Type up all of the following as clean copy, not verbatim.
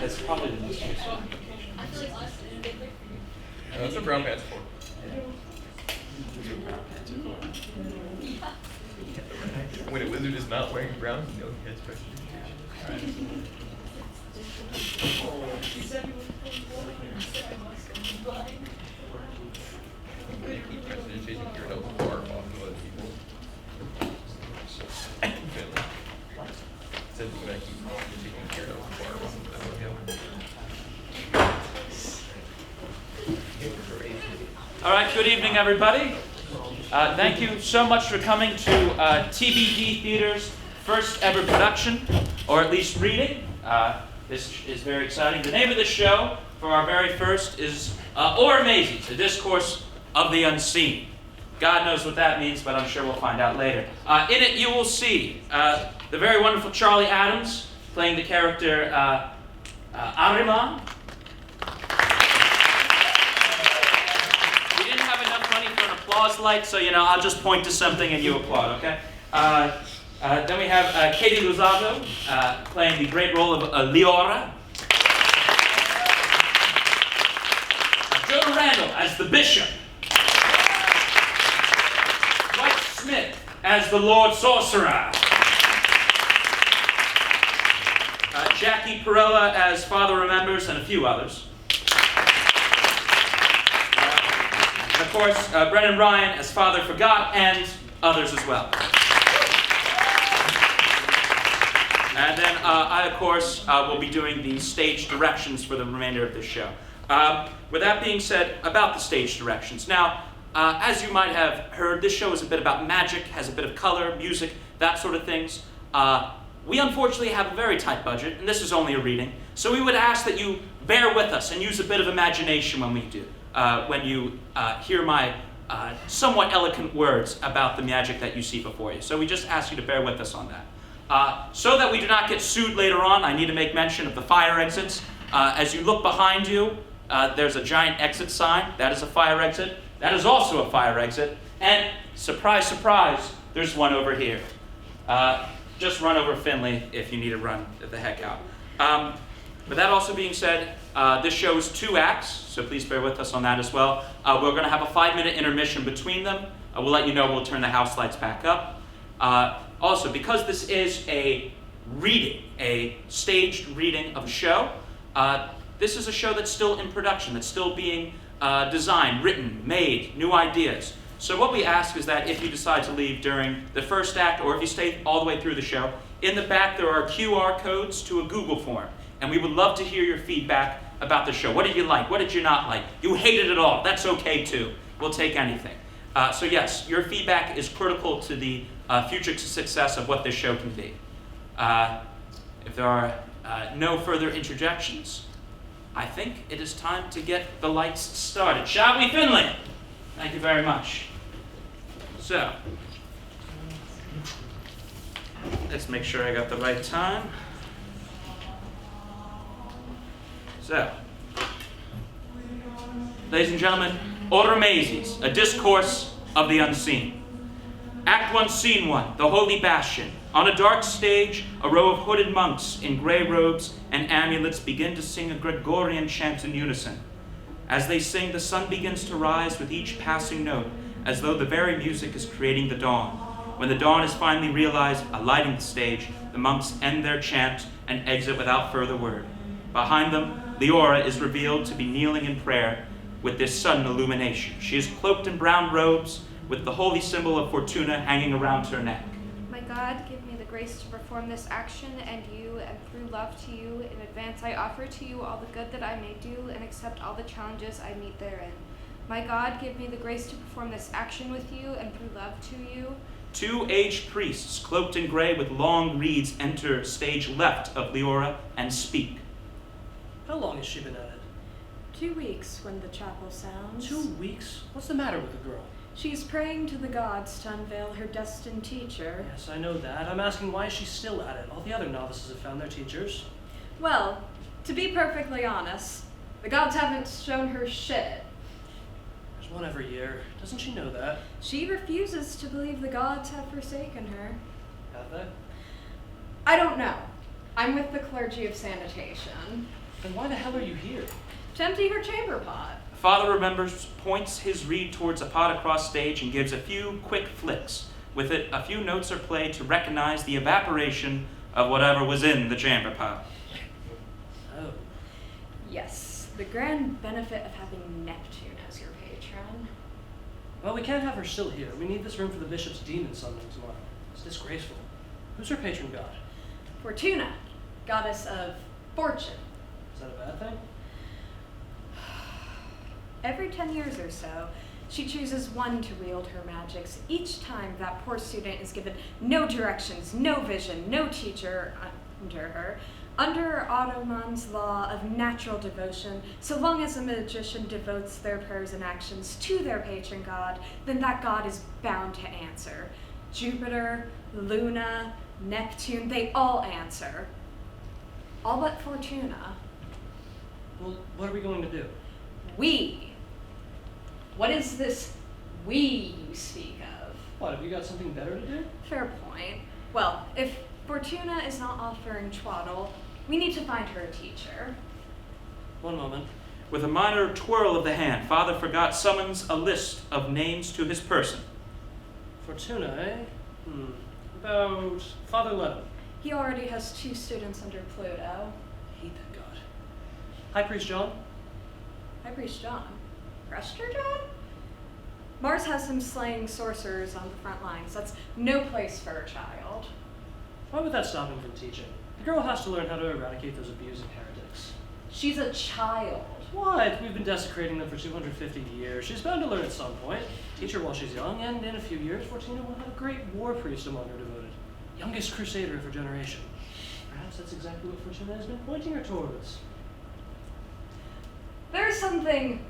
That's probably the most useful. That's what brown pants for. When a wizard is not wearing brown, no, he has special education. You keep prestidigitation Gyarados barf off of other people. Said you're gonna keep taking Gyarados barf off of other people. All right, good evening, everybody. Thank you so much for coming to TBD Theater's first ever production, or at least reading. This is very exciting. The name of the show for our very first is Oromazes, a Discourse of the Unseen. God knows what that means, but I'm sure we'll find out later. In it, you will see the very wonderful Charlie Adams playing the character Ahriman. We didn't have enough money for an applause light, so I'll just point to something and you applaud, okay? Then we have Katy Luzzato playing the great role of Leora. Jonah Randell as the bishop. Dwight Smith as the Lord Sorcerer. Jackie Parrella as Father Remembers, and a few others. And of course, Brennan Ryan as Father Forgot, and others as well. And then I, of course, will be doing the stage directions for the remainder of this show. With that being said, about the stage directions. Now, as you might have heard, this show is a bit about magic, has a bit of color, music, that sort of things. We unfortunately have a very tight budget, and this is only a reading, so we would ask that you bear with us and use a bit of imagination when we do, when you hear my somewhat eloquent words about the magic that you see before you. So we just ask you to bear with us on that. So that we do not get sued later on, I need to make mention of the fire exits. As you look behind you, there's a giant exit sign. That is a fire exit. That is also a fire exit. And surprise, surprise, there's one over here. Just run over Finley if you need to run the heck out. With that also being said, this show is 2 acts, so please bear with us on that as well. We're going to have a 5-minute intermission between them. We'll let you know we'll turn the house lights back up. Also, because this is a reading, a staged reading of a show, this is a show that's still in production, that's still being designed, written, made, new ideas. So what we ask is that if you decide to leave during the first act, or if you stay all the way through the show, in the back there are QR codes to a Google form. And we would love to hear your feedback about the show. What did you like? What did you not like? You hated it all. That's okay too. We'll take anything. So yes, your feedback is critical to the future success of what this show can be. If there are no further interjections, I think it is time to get the lights started. Shall we, Finley? Thank you very much. So, let's make sure I got the right time. So, ladies and gentlemen, Oromazes, a Discourse of the Unseen. Act 1, Scene 1, the Holy Bastion. On a dark stage, a row of hooded monks in gray robes and amulets begin to sing a Gregorian chant in unison. As they sing, the sun begins to rise with each passing note, as though the very music is creating the dawn. When the dawn is finally realized, alighting the stage, the monks end their chant and exit without further word. Behind them, Leora is revealed to be kneeling in prayer with this sudden illumination. She is cloaked in brown robes, with the holy symbol of Fortuna hanging around her neck. My God, give me the grace to perform this action, and through love to you, in advance I offer to you all the good that I may do, and accept all the challenges I meet therein. My God, give me the grace to perform this action with you, and through love to you. 2 aged priests, cloaked in gray with long reeds, enter stage left of Leora and speak. How long has she been at it? 2 weeks when the chapel sounds. 2 weeks? What's the matter with the girl? She's praying to the gods to unveil her destined teacher. Yes, I know that. I'm asking why she's still at it. All the other novices have found their teachers. Well, to be perfectly honest, the gods haven't shown her shit. There's one every year. Doesn't she know that? She refuses to believe the gods have forsaken her. Have they? I don't know. I'm with the clergy of sanitation. Then why the hell are you here? To empty her chamber pot. Father Remembers points his reed towards a pot across stage and gives a few quick flicks. With it, a few notes are played to recognize the evaporation of whatever was in the chamber pot. Oh. Yes, the grand benefit of having Neptune as your patron. Well, we can't have her still here. We need this room for the bishop's demon summoning tomorrow. It's disgraceful. Who's her patron god? Fortuna, goddess of fortune. Is that a bad thing? Every 10 years or so, she chooses one to wield her magics. Each time that poor student is given no directions, no vision, no teacher under her. Under Ottoman's law of natural devotion, so long as a magician devotes their prayers and actions to their patron god, then that god is bound to answer. Jupiter, Luna, Neptune, they all answer. All but Fortuna. Well, what are we going to do? We. What is this we you speak of? What, have you got something better to do? Fair point. Well, if Fortuna is not offering twaddle, we need to find her a teacher. One moment. With a minor twirl of the hand, Father Forgot summons a list of names to his person. Fortuna, eh? About Father Lennon. He already has 2 students under Pluto. I hate that god. High Priest John? High Priest John. Prester John? Mars has him slaying sorcerers on the front lines. That's no place for a child. Why would that stop him from teaching? The girl has to learn how to eradicate those abusing heretics. She's a child. What? We've been desecrating them for 250 years. She's bound to learn at some point. Teach her while she's young, and in a few years, Fortuna will have a great war priest among her devoted. Youngest crusader of her generation. Perhaps that's exactly what Fortuna has been pointing her towards. There's something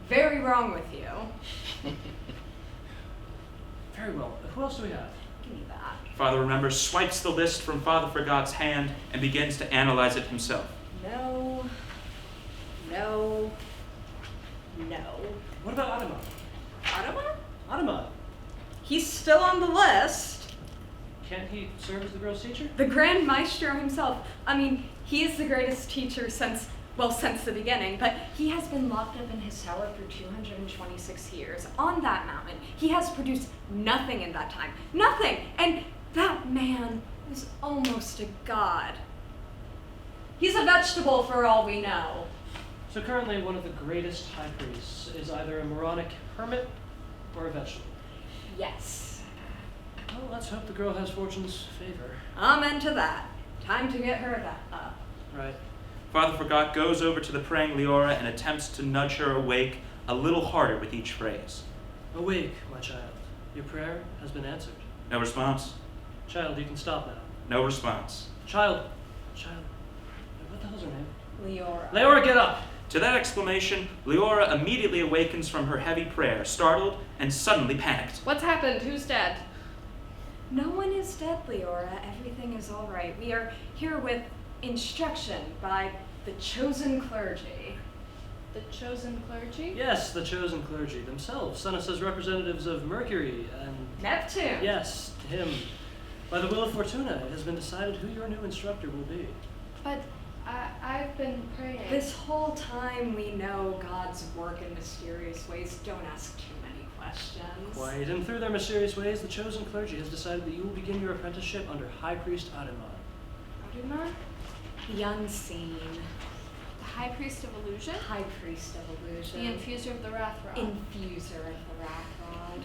very wrong with you. Very well. Who else do we have? Give me that. Father Remembers swipes the list from Father Forgot's hand and begins to analyze it himself. No. No. No. What about Adama? Ottoman? Adama. He's still on the list. Can't he serve as the girl's teacher? The Grand Maestro himself. I mean, he is the greatest teacher since the beginning, but he has been locked up in his tower for 226 years. On that mountain, he has produced nothing in that time. Nothing! And that man was almost a god. He's a vegetable for all we know. So currently, one of the greatest high priests is either a moronic hermit or a vegetable. Yes. Well, let's hope the girl has Fortune's favor. Amen to that. Time to get her that up. Right. Father Forgot goes over to the praying Leora and attempts to nudge her awake a little harder with each phrase. Awake, my child. Your prayer has been answered. No response. Child, you can stop now. No response. Child. What the hell's her name? Leora. Leora, get up! To that exclamation, Leora immediately awakens from her heavy prayer, startled and suddenly panicked. What's happened? Who's dead? No one is dead, Leora. Everything is all right. We are here with instruction by the chosen clergy. The chosen clergy? Yes, the chosen clergy themselves, sent us as representatives of Mercury and... Neptune. Yes, him. By the will of Fortuna, it has been decided who your new instructor will be. But I've been praying. This whole time we know God's work in mysterious ways. Don't ask too many questions. Quite, and through their mysterious ways, the chosen clergy has decided that you will begin your apprenticeship under High Priest Adama. Adama? The unseen. The High Priest of Illusion? High Priest of The Illusion. Infuser of the Wrath Rod? Infuser of the Wrath Rod.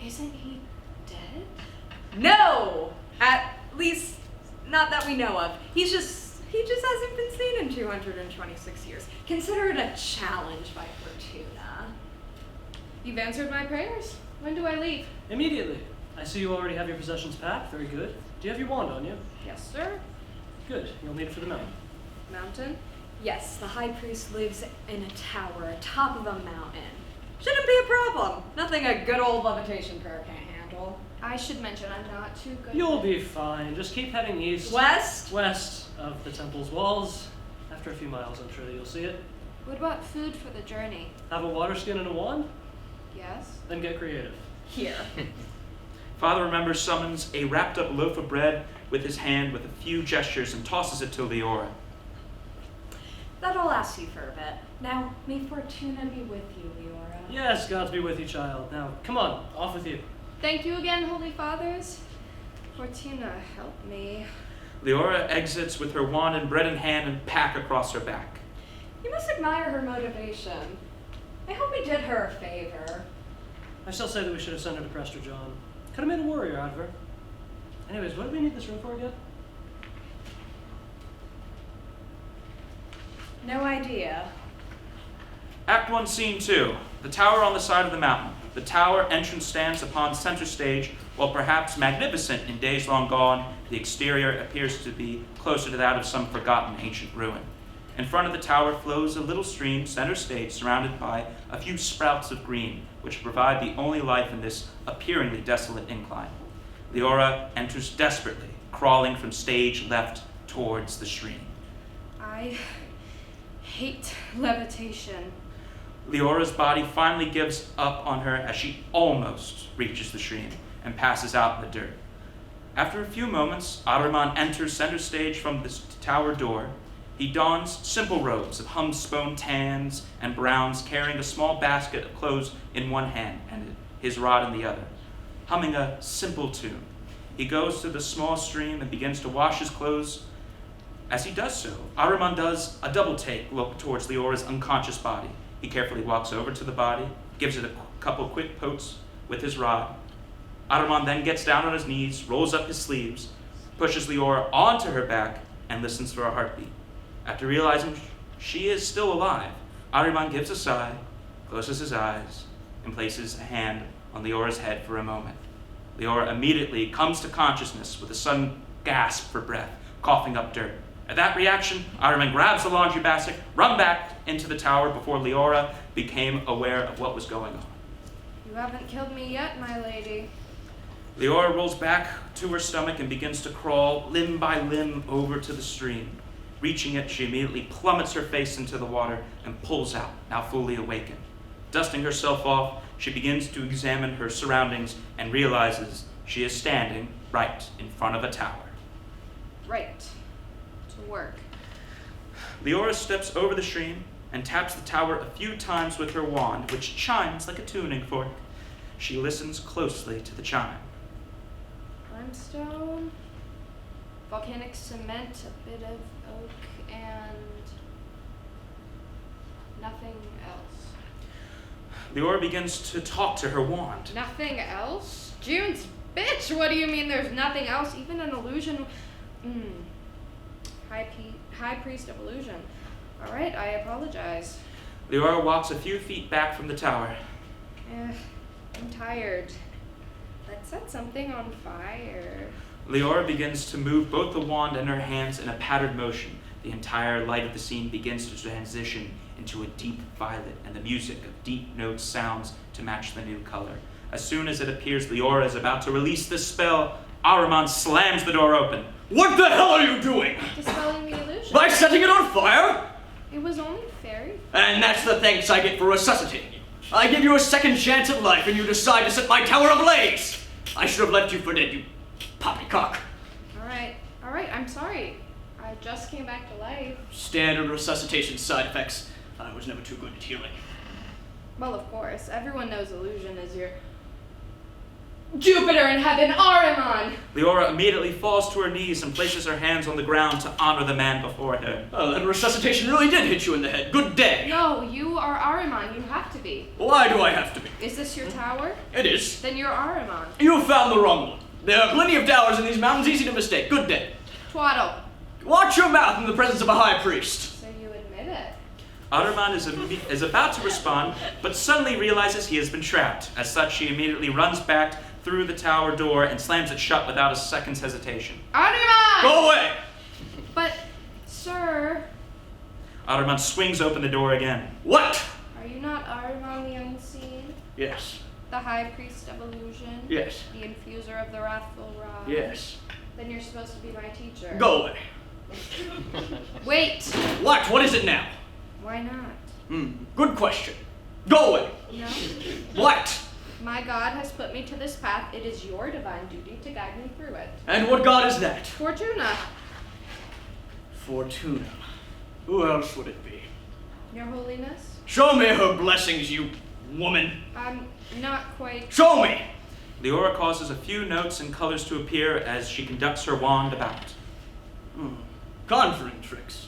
Isn't he dead? No! At least, not that we know of. He just hasn't been seen in 226 years. Consider it a challenge by Fortuna. You've answered my prayers. When do I leave? Immediately. I see you already have your possessions packed. Very good. Do you have your wand on you? Yes, sir. Good. You'll need it for the mountain. Mountain? Yes, the High Priest lives in a tower atop of a mountain. Shouldn't be a problem. Nothing a good old levitation prayer can't handle. I should mention I'm not too good. You'll be fine. Just keep heading east. West? West of the temple's walls. After a few miles, I'm sure that you'll see it. What about food for the journey? Have a water skin and a wand? Yes? Then get creative. Here. Father Remembers summons a wrapped up loaf of bread with his hand with a few gestures and tosses it to Leora. but I'll ask you for a bit. Now, may Fortuna be with you, Leora. Yes, God's be with you, child. Now, come on, off with you. Thank you again, Holy Fathers. Fortuna, help me. Leora exits with her wand and bread in hand and pack across her back. You must admire her motivation. I hope we did her a favor. I still say that we should have sent her to Prester John. Could have made a warrior out of her. Anyways, what do we need this room for again? No idea. Act 1, Scene 2. The tower on the side of the mountain. The tower entrance stands upon center stage. While perhaps magnificent in days long gone, the exterior appears to be closer to that of some forgotten ancient ruin. In front of the tower flows a little stream, center stage, surrounded by a few sprouts of green, which provide the only life in this appearingly desolate incline. Leora enters desperately, crawling from stage left towards the stream. I hate levitation. Leora's body finally gives up on her as she almost reaches the stream and passes out in the dirt. After a few moments, Ahriman enters center stage from the tower door. He dons simple robes of homespun tans and browns, carrying a small basket of clothes in one hand and his rod in the other, humming a simple tune. He goes to the small stream and begins to wash his clothes. As he does so, Ahriman does a double-take look towards Leora's unconscious body. He carefully walks over to the body, gives it a couple quick pokes with his rod. Ahriman then gets down on his knees, rolls up his sleeves, pushes Leora onto her back, and listens for a heartbeat. After realizing she is still alive, Ahriman gives a sigh, closes his eyes, and places a hand on Leora's head for a moment. Leora immediately comes to consciousness with a sudden gasp for breath, coughing up dirt. At that reaction, Ahriman grabs the laundry basket, runs back into the tower before Leora became aware of what was going on. You haven't killed me yet, my lady. Leora rolls back to her stomach and begins to crawl limb by limb over to the stream. Reaching it, she immediately plummets her face into the water and pulls out, now fully awakened. Dusting herself off, she begins to examine her surroundings and realizes she is standing right in front of a tower. Right. To work. Leora steps over the stream and taps the tower a few times with her wand, which chimes like a tuning fork. She listens closely to the chime. Limestone, volcanic cement, a bit of oak, and nothing else. Leora begins to talk to her wand. Nothing else? June's bitch, what do you mean there's nothing else? Even an illusion? High priest of illusion. Alright, I apologize. Leora walks a few feet back from the tower. I'm tired. Let's set something on fire. Leora begins to move both the wand and her hands in a patterned motion. The entire light of the scene begins to transition into a deep violet, and the music of deep notes sounds to match the new color. As soon as it appears Leora is about to release the spell, Ahriman slams the door open. What the hell are you doing? Dispelling the illusion. By setting it on fire? It was only fairy. And that's the thanks I get for resuscitating you. I give you a second chance at life and you decide to set my tower ablaze. I should have left you for dead, you poppycock. Alright, I'm sorry. I just came back to life. Standard resuscitation side effects. I was never too good at healing. Well, of course. Everyone knows illusion is your Jupiter in heaven, Ahriman! Leora immediately falls to her knees and places her hands on the ground to honor the man before her. Well, then resuscitation really did hit you in the head. Good day. No, you are Ahriman. You have to be. Why do I have to be? Is this your tower? It is. Then you're Ahriman. You found the wrong one. There are plenty of towers in these mountains, easy to mistake. Good day. Twaddle. Watch your mouth in the presence of a high priest. So you admit it. Ahriman is about to respond, but suddenly realizes he has been trapped. As such, she immediately runs back through the tower door and slams it shut without a second's hesitation. Ahriman! Go away! But, sir... Ahriman swings open the door again. What? Are you not Ahriman the Unseen? Yes. The High Priest of Illusion? Yes. The Infuser of the Wrathful Rod? Yes. Then you're supposed to be my teacher. Go away. Wait! What? What is it now? Why not? Good question. Go away. No? What? My God has put me to this path. It is your divine duty to guide me through it. And what god is that? Fortuna. Fortuna. Who else would it be? Your Holiness? Show me her blessings, you woman. I'm not quite. Show me! Leora causes a few notes and colors to appear as she conducts her wand about. Conjuring tricks.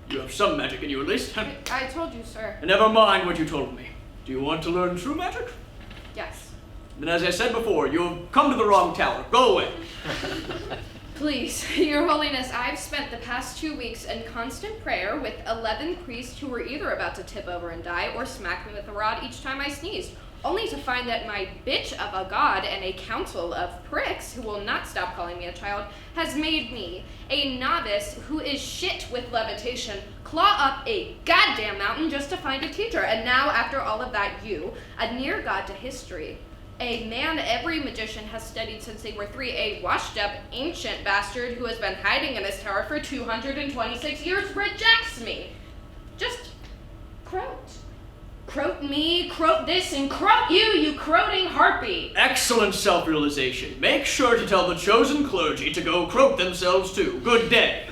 You have some magic in you, at least. I told you, sir. Never mind what you told me. Do you want to learn true magic? Yes. Then, as I said before, you have come to the wrong tower. Go away. Please, Your Holiness, I've spent the past 2 weeks in constant prayer with 11 priests who were either about to tip over and die or smack me with a rod each time I sneezed, only to find that my bitch of a god and a council of pricks, who will not stop calling me a child, has made me, a novice who is shit with levitation, claw up a goddamn mountain just to find a teacher. And now, after all of that, you, a near god to history, a man every magician has studied since they were 3, a washed-up, ancient bastard who has been hiding in this tower for 226 years, rejects me. Just croat. Croat me, croat this, and croat you, you croating harpy. Excellent self-realization. Make sure to tell the chosen clergy to go croak themselves too. Good day.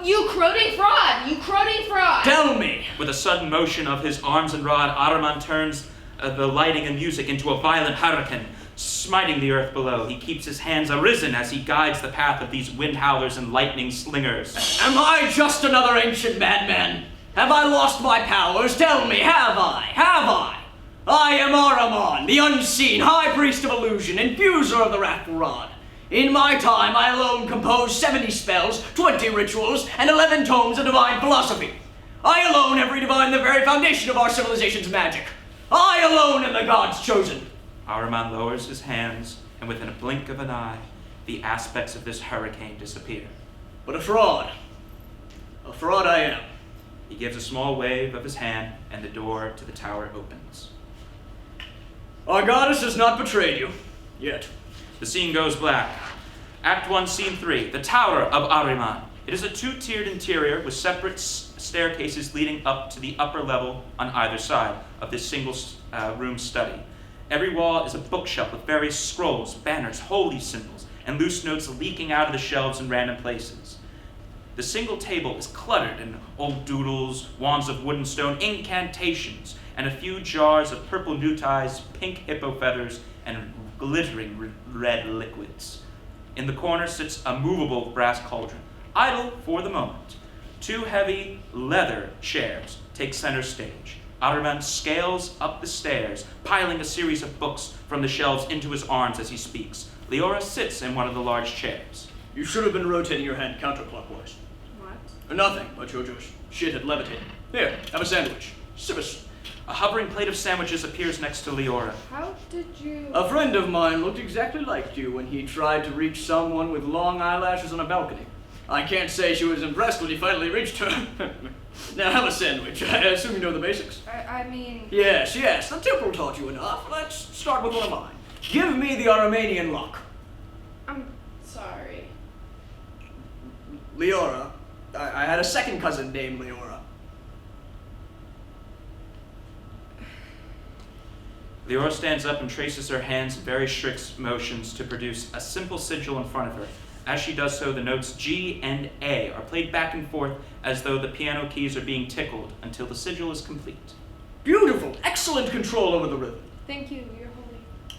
You croating fraud, you croating fraud. Tell me. With a sudden motion of his arms and rod, Ahriman turns the lighting and music into a violent hurricane, smiting the earth below. He keeps his hands arisen as he guides the path of these wind howlers and lightning slingers. Am I just another ancient madman? Have I lost my powers? Tell me, have I? Have I? I am Ahriman, the unseen high priest of illusion, infuser of the wrathful rod. In my time, I alone composed 70 spells, 20 rituals, and 11 tomes of divine philosophy. I alone have redefined the very foundation of our civilization's magic. I alone am the gods chosen. Ahriman lowers his hands, and within a blink of an eye, the aspects of this hurricane disappear. But a fraud I am. He gives a small wave of his hand, and the door to the tower opens. Our goddess has not betrayed you, yet. The scene goes black. Act 1, Scene 3, the Tower of Ahriman. It is a 2-tiered interior with separate staircases leading up to the upper level on either side of this single room study. Every wall is a bookshelf with various scrolls, banners, holy symbols, and loose notes leaking out of the shelves in random places. The single table is cluttered in old doodles, wands of wood and stone, incantations, and a few jars of purple newties, pink hippo feathers, and glittering red liquids. In the corner sits a movable brass cauldron, idle for the moment. 2 heavy leather chairs take center stage. Ahriman scales up the stairs, piling a series of books from the shelves into his arms as he speaks. Leora sits in one of the large chairs. You should have been rotating your hand counterclockwise. What? Nothing, but you're just shit at levitating. Here, have a sandwich. Sivis. A hovering plate of sandwiches appears next to Leora. How did you... A friend of mine looked exactly like you when he tried to reach someone with long eyelashes on a balcony. I can't say she was impressed when he finally reached her. Now have a sandwich. I assume you know the basics? I mean... Yes, the temple taught you enough. Let's start with one of mine. Give me the Aromanian lock. I'm sorry. Leora. I had a second cousin named Leora. Leora stands up and traces her hands in very strict motions to produce a simple sigil in front of her. As she does so, the notes G and A are played back and forth as though the piano keys are being tickled until the sigil is complete. Beautiful! Excellent control over the rhythm. Thank you, Your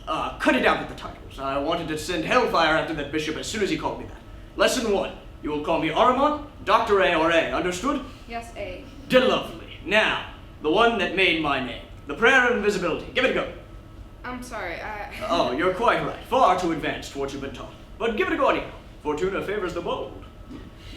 Holy. Cut it out with the titles. I wanted to send hellfire after that bishop as soon as he called me that. Lesson 1. You will call me Ahriman, Dr. A or A. Understood? Yes, A. Lovely. Now, the one that made my name. The prayer of invisibility. Give it a go. I'm sorry, Oh, you're quite right. Far too advanced for what you've been taught. But give it a go anyhow. Fortuna favors the bold.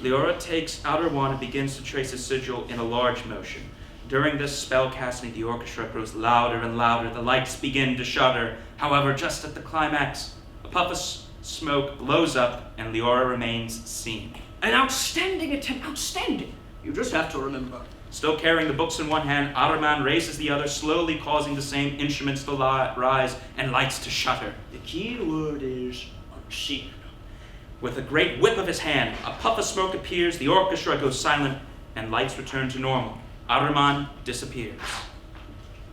Leora takes out her wand and begins to trace a sigil in a large motion. During this spell casting, the orchestra grows louder and louder. The lights begin to shudder. However, just at the climax, a puff of smoke blows up and Leora remains seen. An outstanding attempt. Outstanding. You just have to remember. Still carrying the books in one hand, Ahriman raises the other, slowly causing the same instruments to rise and lights to shudder. The key word is unseen. With a great whip of his hand, a puff of smoke appears, the orchestra goes silent, and lights return to normal. Ahriman disappears.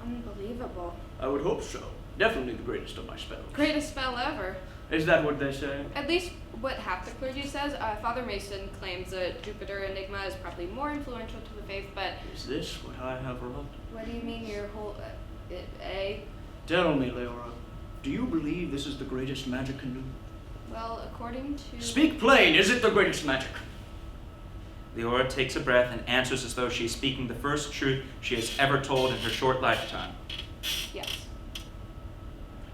Unbelievable. I would hope so. Definitely the greatest of my spells. Greatest spell ever. Is that what they say? At least what half the clergy says. Father Mason claims that Jupiter Enigma is probably more influential to the faith, but... Is this what I have wrought? What do you mean your whole... Tell me, Leora, do you believe this is the greatest magic can do? Well, according to... Speak plain, is it the greatest magic? Leora takes a breath and answers as though she is speaking the first truth she has ever told in her short lifetime. Yes.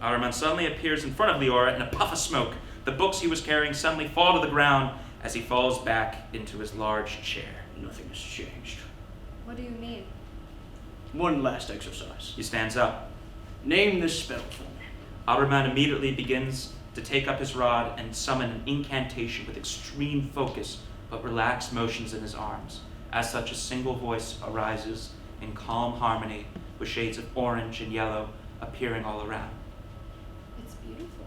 Ahriman suddenly appears in front of Leora in a puff of smoke. The books he was carrying suddenly fall to the ground as he falls back into his large chair. Nothing has changed. What do you mean? One last exercise. He stands up. Name this spell for me. Ahriman immediately begins to take up his rod and summon an incantation with extreme focus but relaxed motions in his arms. As such, a single voice arises in calm harmony with shades of orange and yellow appearing all around. It's beautiful.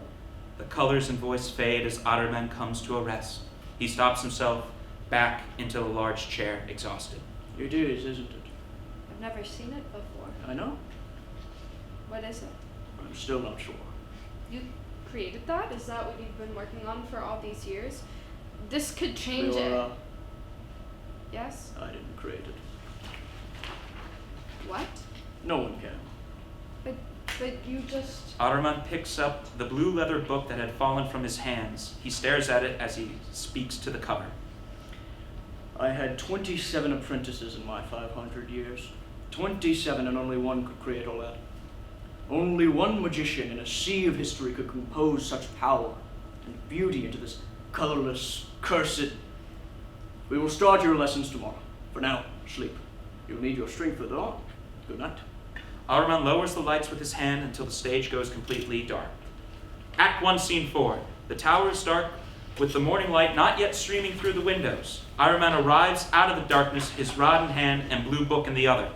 The colors and voice fade as Ahriman comes to a rest. He stops himself back into the large chair, exhausted. It is, isn't it? I've never seen it before. I know. What is it? I'm still not sure. You created that? Is that what you've been working on for all these years? This could change Leora, it. Yes? I didn't create it. What? No one can. But you just... Ahriman picks up the blue leather book that had fallen from his hands. He stares at it as he speaks to the cover. I had 27 apprentices in my 500 years. 27, and only one could create all that. Only one magician in a sea of history could compose such power and beauty into this colorless, cursed... We will start your lessons tomorrow. For now, sleep. You'll need your strength for the dawn. Good night. Ahriman lowers the lights with his hand until the stage goes completely dark. Act 1, Scene 4. The tower is dark, with the morning light not yet streaming through the windows. Ahriman arrives out of the darkness, his rod in hand and blue book in the other.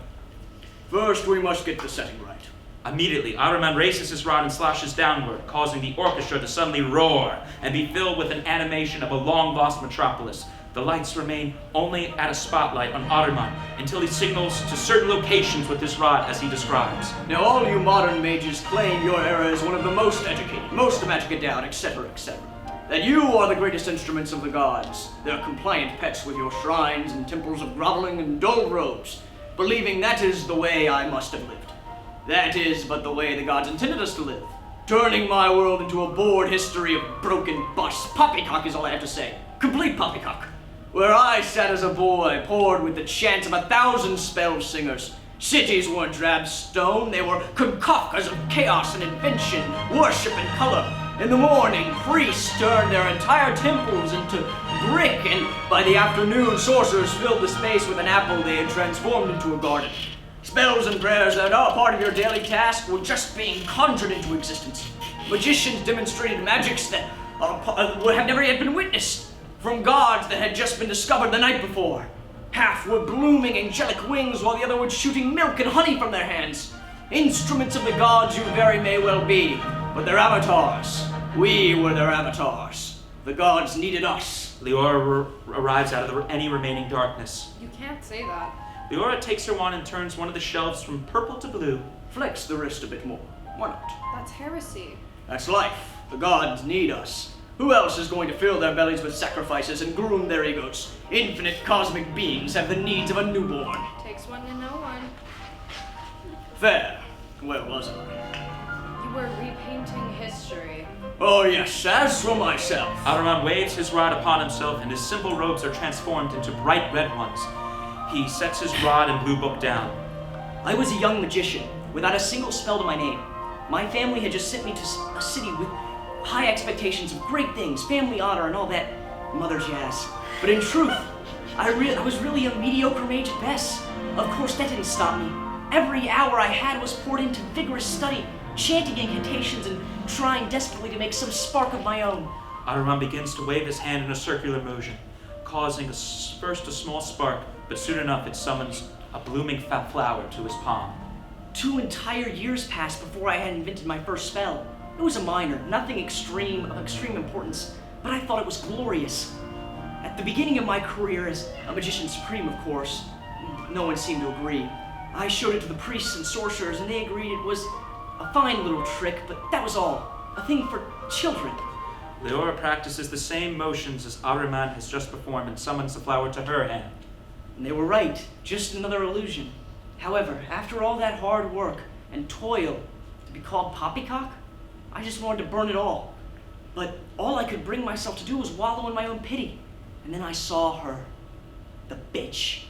First, we must get the setting right. Immediately, Ahriman raises his rod and slashes downward, causing the orchestra to suddenly roar and be filled with an animation of a long-lost metropolis. The lights remain only at a spotlight on Ahriman until he signals to certain locations with his rod as he describes. Now all you modern mages claim your era is one of the most educated, most magic endowed, etc., etc. That you are the greatest instruments of the gods, their compliant pets with your shrines and temples of groveling and dull robes, believing that is the way I must have lived. That is but the way the gods intended us to live, turning my world into a bored history of broken busts. Poppycock is all I have to say. Complete poppycock. Where I sat as a boy, poured with the chants of 1,000 spell singers. Cities weren't drab stone, they were concoctions of chaos and invention, worship and color. In the morning, priests turned their entire temples into brick, and by the afternoon, sorcerers filled the space with an apple they had transformed into a garden. Spells and prayers that are part of your daily task were just being conjured into existence. Magicians demonstrated magics that have never yet been witnessed, from gods that had just been discovered the night before. Half were blooming angelic wings, while the other were shooting milk and honey from their hands. Instruments of the gods you very may well be, but their avatars. We were their avatars. The gods needed us. Leora arrives out of any remaining darkness. You can't say that. Leora takes her wand and turns one of the shelves from purple to blue. Flex the wrist a bit more. Why not? That's heresy. That's life. The gods need us. Who else is going to fill their bellies with sacrifices and groom their egos? Infinite cosmic beings have the needs of a newborn. Takes one to know one. Fair. Where was I? You were repainting history. Oh yes, as for myself. Ahriman waves his rod upon himself, and his simple robes are transformed into bright red ones. He sets his rod and blue book down. I was a young magician, without a single spell to my name. My family had just sent me to a city with high expectations of great things, family honor, and all that mother jazz. But in truth, I was really a mediocre mage at best. Of course, that didn't stop me. Every hour I had was poured into vigorous study, chanting incantations and trying desperately to make some spark of my own. Ahriman begins to wave his hand in a circular motion, causing first a small spark, but soon enough it summons a blooming flower to his palm. 2 entire years passed before I had invented my first spell. It was a minor, nothing of extreme importance, but I thought it was glorious. At the beginning of my career as a magician supreme, of course, no one seemed to agree. I showed it to the priests and sorcerers, and they agreed it was a fine little trick, but that was all. A thing for children. Leora practices the same motions as Ahriman has just performed and summons the flower to her hand. And they were right, just another illusion. However, after all that hard work and toil to be called poppycock, I just wanted to burn it all. But all I could bring myself to do was wallow in my own pity. And then I saw her. The bitch.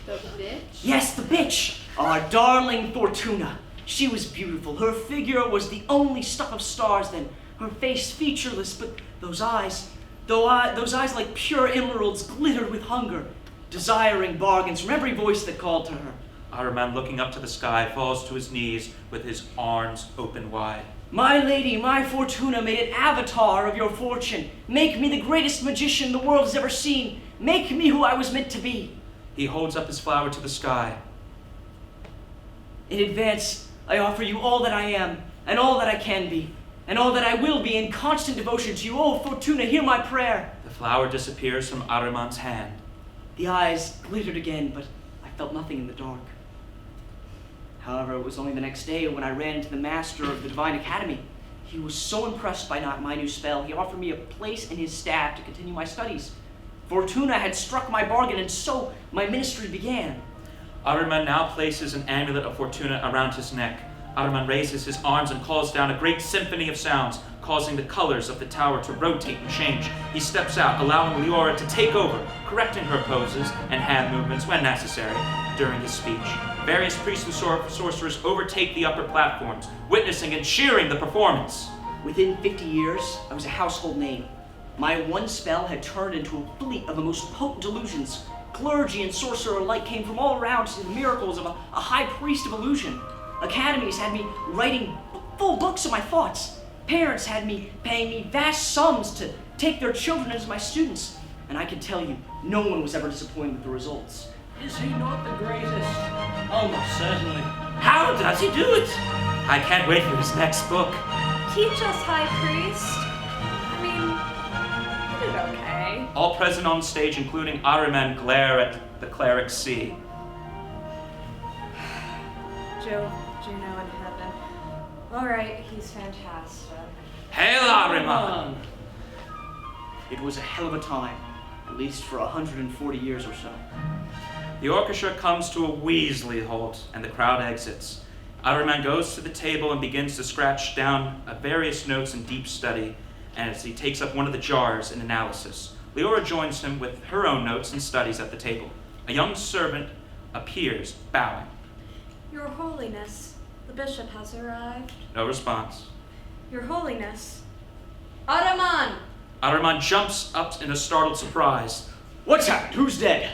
The bitch? Yes, the bitch! Our darling Fortuna. She was beautiful. Her figure was the only stuff of stars then. Her face featureless, but those eyes like pure emeralds glittered with hunger, desiring bargains from every voice that called to her. Ahriman, looking up to the sky, falls to his knees with his arms open wide. My lady, my Fortuna, made an avatar of your fortune. Make me the greatest magician the world has ever seen. Make me who I was meant to be. He holds up his flower to the sky. In advance, I offer you all that I am, and all that I can be, and all that I will be in constant devotion to you. Oh, Fortuna, hear my prayer. The flower disappears from Ahriman's hand. The eyes glittered again, but I felt nothing in the dark. However, it was only the next day when I ran into the master of the Divine Academy. He was so impressed by my new spell, he offered me a place in his staff to continue my studies. Fortuna had struck my bargain, and so my ministry began. Ahriman now places an amulet of Fortuna around his neck. Ahriman raises his arms and calls down a great symphony of sounds, causing the colors of the tower to rotate and change. He steps out, allowing Leora to take over, correcting her poses and hand movements when necessary during his speech. Various priests and sorcerers overtake the upper platforms, witnessing and cheering the performance. Within 50 years, I was a household name. My one spell had turned into a fleet of the most potent illusions. Clergy and sorcerer alike came from all around to see the miracles of a high priest of illusion. Academies had me writing full books of my thoughts. Parents had me paying me vast sums to take their children as my students. And I can tell you, no one was ever disappointed with the results. Is he not the greatest? Almost certainly. How does he do it? I can't wait for his next book. Teach us, High Priest. I mean, you did okay. All present on stage, including Ahriman, glare at the cleric C. Juno in heaven. All right, he's fantastic. Hail Ahriman! It was a hell of a time, at least for 140 years or so. The orchestra comes to a Weasley halt, and the crowd exits. Ahriman goes to the table and begins to scratch down various notes in deep study, as he takes up one of the jars in analysis. Leora joins him with her own notes and studies at the table. A young servant appears, bowing. Your Holiness, the bishop has arrived. No response. Your Holiness. Ahriman! Ahriman jumps up in a startled surprise. What's happened? Who's dead?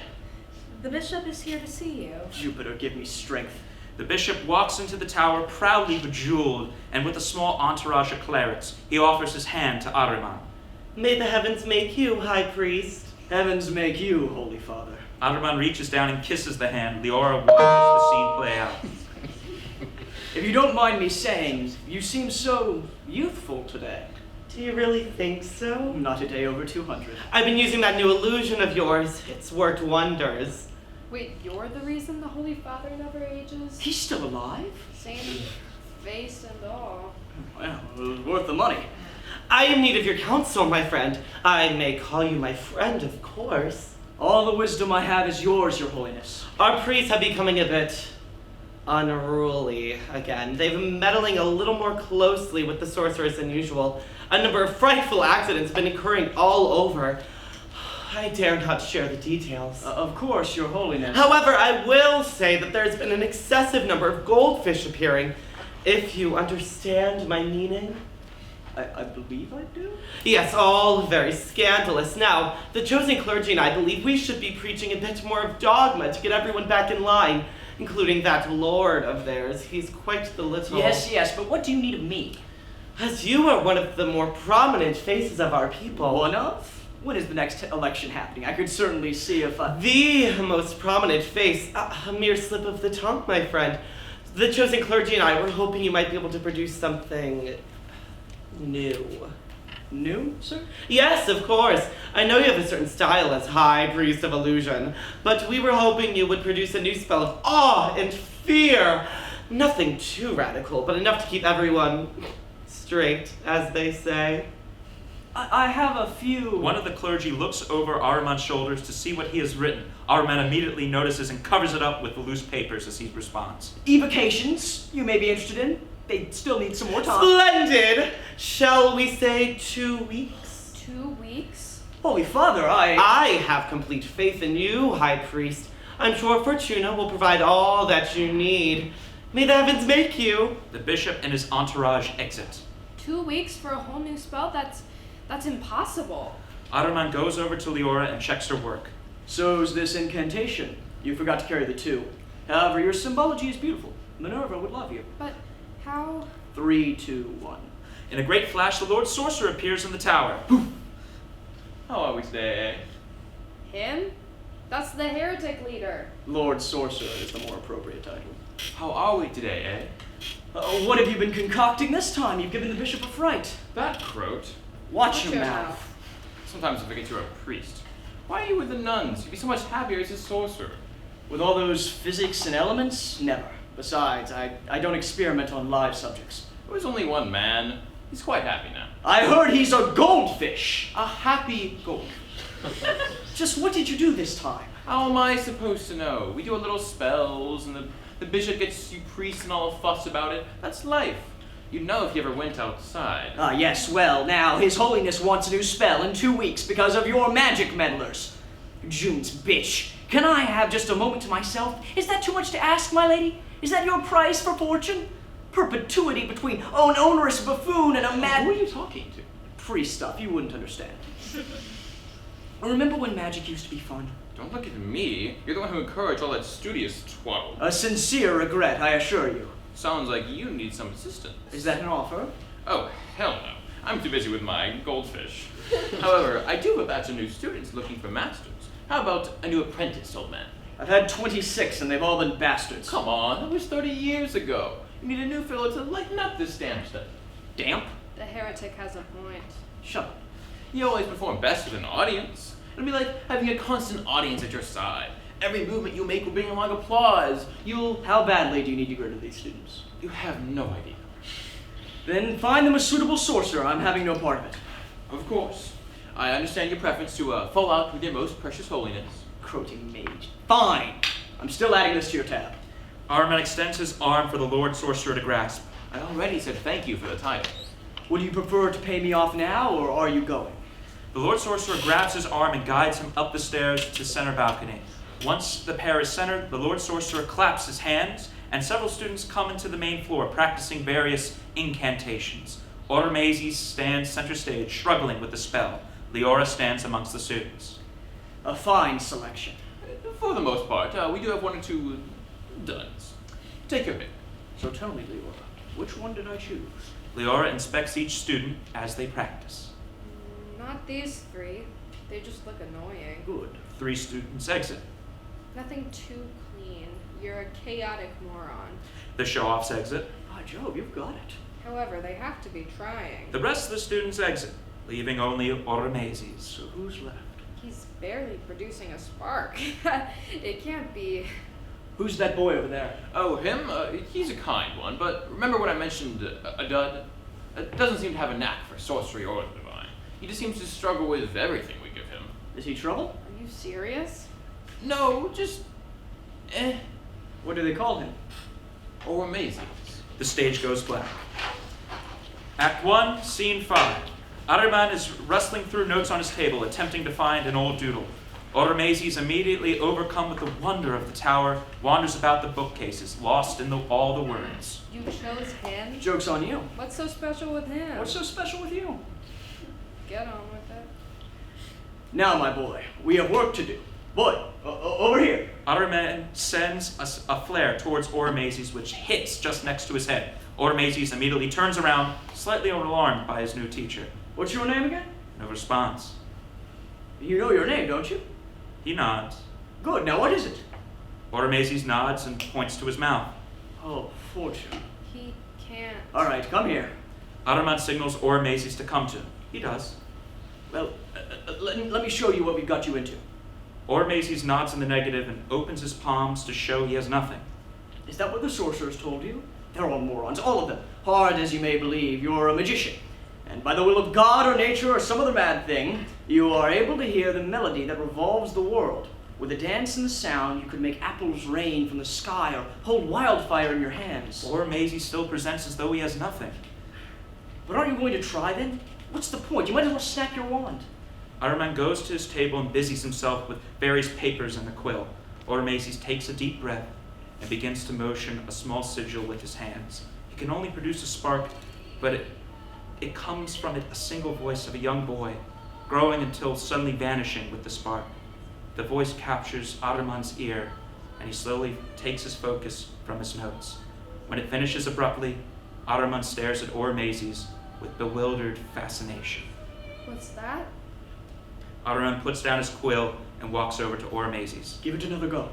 The bishop is here to see you. Jupiter, give me strength. The bishop walks into the tower, proudly bejeweled, and with a small entourage of clerics. He offers his hand to Ahriman. May the heavens make you, High Priest. Heavens make you, Holy Father. Ahriman reaches down and kisses the hand. Leora watches the scene play out. If you don't mind me saying, you seem so youthful today. Do you really think so? Not a day over 200. I've been using that new illusion of yours. It's worked wonders. Wait, you're the reason the Holy Father never ages? He's still alive? Same face and all. Well, it was worth the money. I am in need of your counsel, my friend. I may call you my friend, of course. All the wisdom I have is yours, Your Holiness. Our priests have becoming a bit unruly again. They've been meddling a little more closely with the sorcerers than usual. A number of frightful accidents have been occurring all over. I dare not share the details. Of course, Your Holiness. However, I will say that there's been an excessive number of goldfish appearing, if you understand my meaning. I believe I do? Yes, all very scandalous. Now, the chosen clergy and I believe we should be preaching a bit more of dogma to get everyone back in line, including that lord of theirs. He's quite the little... Yes, but what do you need of me? As you are one of the more prominent faces of our people. One of? When is the next election happening? I could certainly see if The most prominent face. A mere slip of the tongue, my friend. The chosen clergy and I were hoping you might be able to produce something new. New, sir? Yes, of course. I know you have a certain style as High Priest of Illusion, but we were hoping you would produce a new spell of awe and fear. Nothing too radical, but enough to keep everyone straight, as they say. I have a few... One of the clergy looks over Ahriman's shoulders to see what he has written. Ahriman immediately notices and covers it up with the loose papers as he responds. evocations you may be interested in. They still need some more time. Splendid! Shall we say 2 weeks? 2 weeks? Holy Father, I have complete faith in you, High Priest. I'm sure Fortuna will provide all that you need. May the heavens make you. The bishop and his entourage exit. 2 weeks for a whole new spell? That's impossible. Ahriman goes over to Leora and checks her work. So's this incantation. You forgot to carry the 2. However, your symbology is beautiful. Minerva would love you. But how? 3, 2, 1. In a great flash, the Lord Sorcerer appears in the tower. How are we today, eh? Him? That's the heretic leader. Lord Sorcerer is the more appropriate title. How are we today, eh? What have you been concocting this time? You've given the bishop a fright. That croat. Watch your mouth. Sometimes I forget you're a priest. Why are you with the nuns? You'd be so much happier as a sorcerer. With all those physics and elements, never. Besides, I don't experiment on live subjects. There was only one man. He's quite happy now. I heard he's a goldfish. A happy gold. Just what did you do this time? How am I supposed to know? We do a little spells, and the bishop gets you priests and all a fuss about it. That's life. You'd know if you ever went outside. Ah, yes, well, now, His Holiness wants a new spell in 2 weeks because of your magic meddlers. June's bitch. Can I have just a moment to myself? Is that too much to ask, my lady? Is that your price for fortune? Perpetuity between an onerous buffoon and a mad... Who are you talking to? Priest stuff, you wouldn't understand. Remember when magic used to be fun? Don't look at me. You're the one who encouraged all that studious twaddle. A sincere regret, I assure you. Sounds like you need some assistance. Is that an offer? Oh, hell no. I'm too busy with my goldfish. However, I do have a batch of new students looking for masters. How about a new apprentice, old man? I've had 26 and they've all been bastards. Come on, that was 30 years ago. You need a new fellow to lighten up this damn stuff. Damp? The heretic has a point. Shut up. You always perform best with an audience. It'll be like having a constant audience at your side. Every movement you make will bring along applause. How badly do you need to get rid of these students? You have no idea. Then find them a suitable sorcerer. I'm having no part of it. Of course. I understand your preference to fall out with your most precious holiness. Croaking mage. Fine. I'm still adding this to your tab. Ahriman extends his arm for the Lord Sorcerer to grasp. I already said thank you for the title. Would you prefer to pay me off now, or are you going? The Lord Sorcerer grabs his arm and guides him up the stairs to the center balcony. Once the pair is centered, the Lord Sorcerer claps his hands, and several students come into the main floor practicing various incantations. Oromazes stands center stage, struggling with the spell. Leora stands amongst the students. A fine selection. For the most part, we do have 1 or 2 duds. Take your pick. So tell me, Leora, which one did I choose? Leora inspects each student as they practice. Not these 3. They just look annoying. Good. 3 students exit. Nothing too clean. You're a chaotic moron. The show-offs exit. By Jove, you've got it. However, they have to be trying. The rest of the students exit, leaving only Oromazes. So who's left? He's barely producing a spark. It can't be. Who's that boy over there? Oh, him? He's a kind one, but remember when I mentioned a dud? Doesn't seem to have a knack for sorcery or the divine. He just seems to struggle with everything we give him. Is he trouble? Are you serious? No, just... What do they call him? Oromazes. The stage goes black. Act 1, Scene 5. Ahriman is rustling through notes on his table, attempting to find an old doodle. Oromazes, immediately overcome with the wonder of the tower, wanders about the bookcases, lost in all the words. You chose him? Joke's on you. What's so special with him? What's so special with you? Get on with it. Now, my boy, we have work to do. Boy, over here. Ahriman sends a flare towards Oromazes, which hits just next to his head. Oromazes immediately turns around, slightly alarmed by his new teacher. What's your name again? No response. You know your name, don't you? He nods. Good, now what is it? Oromazes nods and points to his mouth. Oh, fortune. He can't. All right, come here. Ahriman signals Oromazes to come to him. He does. Well, let me show you what we got you into. Oromazes nods in the negative and opens his palms to show he has nothing. Is that what the sorcerers told you? They're all morons, all of them. Hard as you may believe, you're a magician. And by the will of God or nature or some other mad thing, you are able to hear the melody that revolves the world. With a dance and the sound, you could make apples rain from the sky or hold wildfire in your hands. Oromazes still presents as though he has nothing. But aren't you going to try then? What's the point? You might as well snap your wand. Ahriman goes to his table and busies himself with various papers and a quill. Oromazes takes a deep breath and begins to motion a small sigil with his hands. He can only produce a spark, but it comes from it a single voice of a young boy, growing until suddenly vanishing with the spark. The voice captures Ahriman's ear, and he slowly takes his focus from his notes. When it finishes abruptly, Ahriman stares at Oromazes with bewildered fascination. What's that? Ahriman puts down his quill and walks over to Oromazes. Give it another go.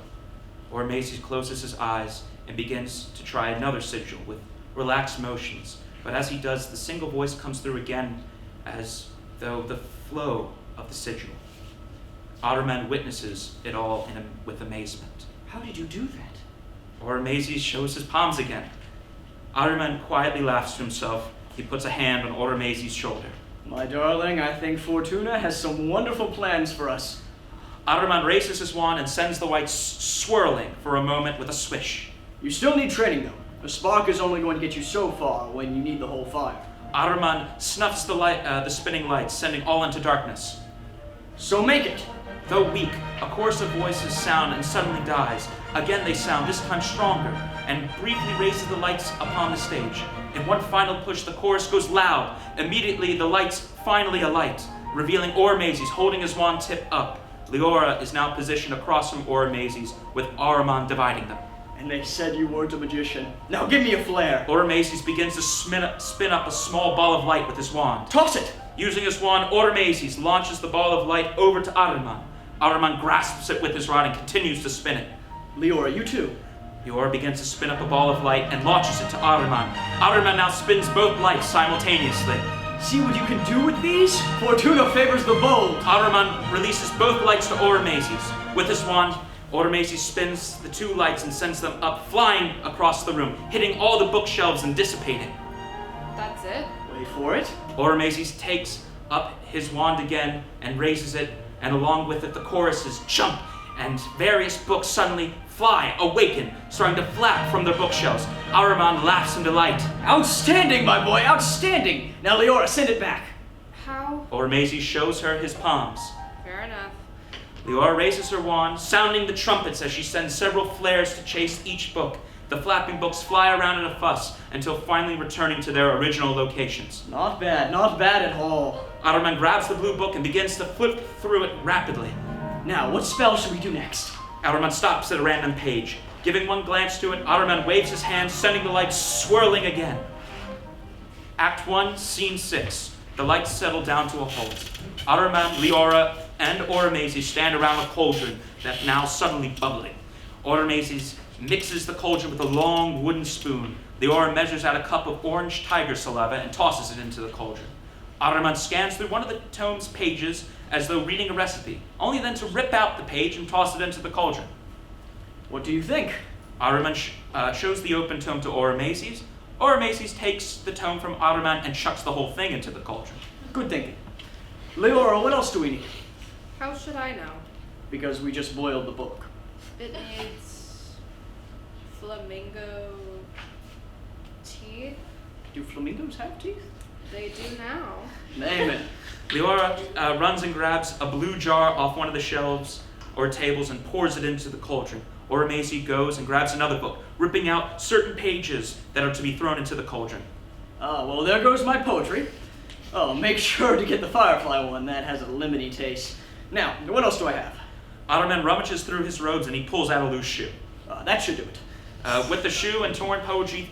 Oromazes closes his eyes and begins to try another sigil with relaxed motions, but as he does, the single voice comes through again as though the flow of the sigil. Ahriman witnesses it all with amazement. How did you do that? Oromazes shows his palms again. Ahriman quietly laughs to himself. He puts a hand on Oromazes' shoulder. My darling, I think Fortuna has some wonderful plans for us. Ahriman raises his wand and sends the lights swirling for a moment with a swish. You still need training, though. A spark is only going to get you so far when you need the whole fire. Ahriman snuffs the spinning lights, sending all into darkness. So make it! Though weak, a chorus of voices sound and suddenly dies. Again they sound, this time stronger, and briefly raises the lights upon the stage. In one final push, the chorus goes loud. Immediately, the lights finally alight, revealing Oromazes holding his wand tip up. Leora is now positioned across from Oromazes, with Ahriman dividing them. And they said you weren't a magician. Now give me a flare. Oromazes begins to spin up a small ball of light with his wand. Toss it! Using his wand, Oromazes launches the ball of light over to Ahriman. Ahriman grasps it with his rod and continues to spin it. Leora, you too. Leora begins to spin up a ball of light and launches it to Ahriman. Ahriman now spins both lights simultaneously. See what you can do with these? Fortuna favors the bold. Ahriman releases both lights to Oromazes. With his wand, Oromazes spins the two lights and sends them up, flying across the room, hitting all the bookshelves and dissipating. That's it? Wait for it. Oromazes takes up his wand again and raises it, and along with it the choruses jump, and various books suddenly fly, awaken, starting to flap from their bookshelves. Ahriman laughs in delight. Outstanding, my boy, outstanding! Now, Leora, send it back. How? Oromazes shows her his palms. Fair enough. Leora raises her wand, sounding the trumpets as she sends several flares to chase each book. The flapping books fly around in a fuss until finally returning to their original locations. Not bad at all. Ahriman grabs the blue book and begins to flip through it rapidly. Now, what spell should we do next? Ahriman stops at a random page. Giving one glance to it, Ahriman waves his hand, sending the lights swirling again. Act 1, Scene 6. The lights settle down to a halt. Ahriman, Leora, and Oromazes stand around a cauldron that now suddenly bubbling. Oromazes mixes the cauldron with a long wooden spoon. Leora measures out a cup of orange tiger saliva and tosses it into the cauldron. Ahriman scans through one of the tome's pages as though reading a recipe, only then to rip out the page and toss it into the cauldron. What do you think? Ahriman shows the open tome to Oromazes. Oromazes takes the tome from Ahriman and chucks the whole thing into the cauldron. Good thinking. Leora, what else do we need? How should I know? Because we just boiled the book. It needs flamingo teeth. Do flamingos have teeth? They do now. Name it. Leora runs and grabs a blue jar off one of the shelves or tables and pours it into the cauldron. Oromazes goes and grabs another book, ripping out certain pages that are to be thrown into the cauldron. Well, there goes my poetry. Oh, make sure to get the firefly one. That has a lemony taste. Now, what else do I have? Ahriman rummages through his robes and he pulls out a loose shoe. That should do it. With the shoe and torn poetry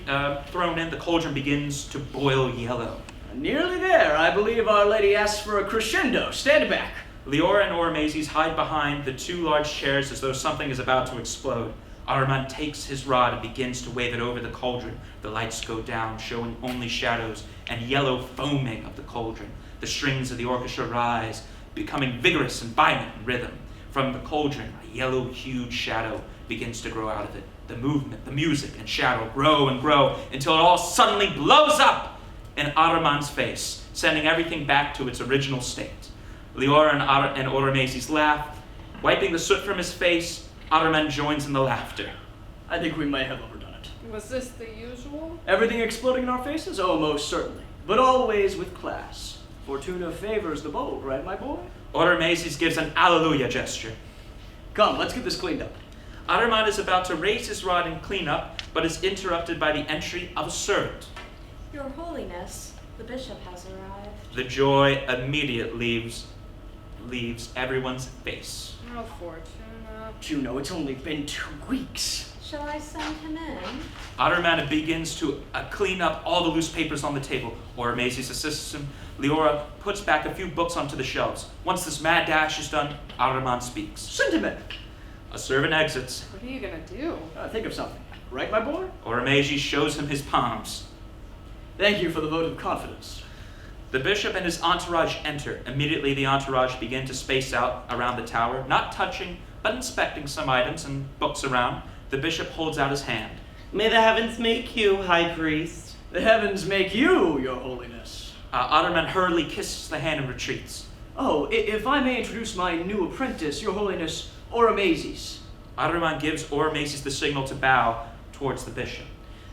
thrown in, the cauldron begins to boil yellow. Nearly there. I believe Our Lady asks for a crescendo. Stand back. Leora and Oromazes hide behind the two large chairs as though something is about to explode. Ahriman takes his rod and begins to wave it over the cauldron. The lights go down, showing only shadows and yellow foaming of the cauldron. The strings of the orchestra rise, becoming vigorous and violent in rhythm. From the cauldron, a yellow, huge shadow begins to grow out of it. The movement, the music, and shadow grow and grow until it all suddenly blows up in Ahriman's face, sending everything back to its original state. Leora and Oromazes laugh. Wiping the soot from his face, Ahriman joins in the laughter. I think we may have overdone it. Was this the usual? Everything exploding in our faces? Oh, most certainly. But always with class. Fortuna favors the bold, right, my boy? Oromazes gives an alleluia gesture. Come, let's get this cleaned up. Ahriman is about to raise his rod and clean up, but is interrupted by the entry of a servant. Your Holiness, the bishop has arrived. The joy immediately leaves everyone's face. Oh, Fortuna. Juno, it's only been 2 weeks. Shall I send him in? Ahriman begins to clean up all the loose papers on the table. Oromazes assists him. Leora puts back a few books onto the shelves. Once this mad dash is done, Ahriman speaks. Send him in. A servant exits. What are you gonna do? Think of something. Right, my boy? Oromazes shows him his palms. Thank you for the vote of confidence. The bishop and his entourage enter. Immediately, the entourage begin to space out around the tower, not touching, but inspecting some items and books around. The bishop holds out his hand. May the heavens make you, High Priest. The heavens make you, your holiness. Ahriman hurriedly kisses the hand and retreats. Oh, if I may introduce my new apprentice, your holiness, Oromazes. Ahriman gives Oromazes the signal to bow towards the bishop.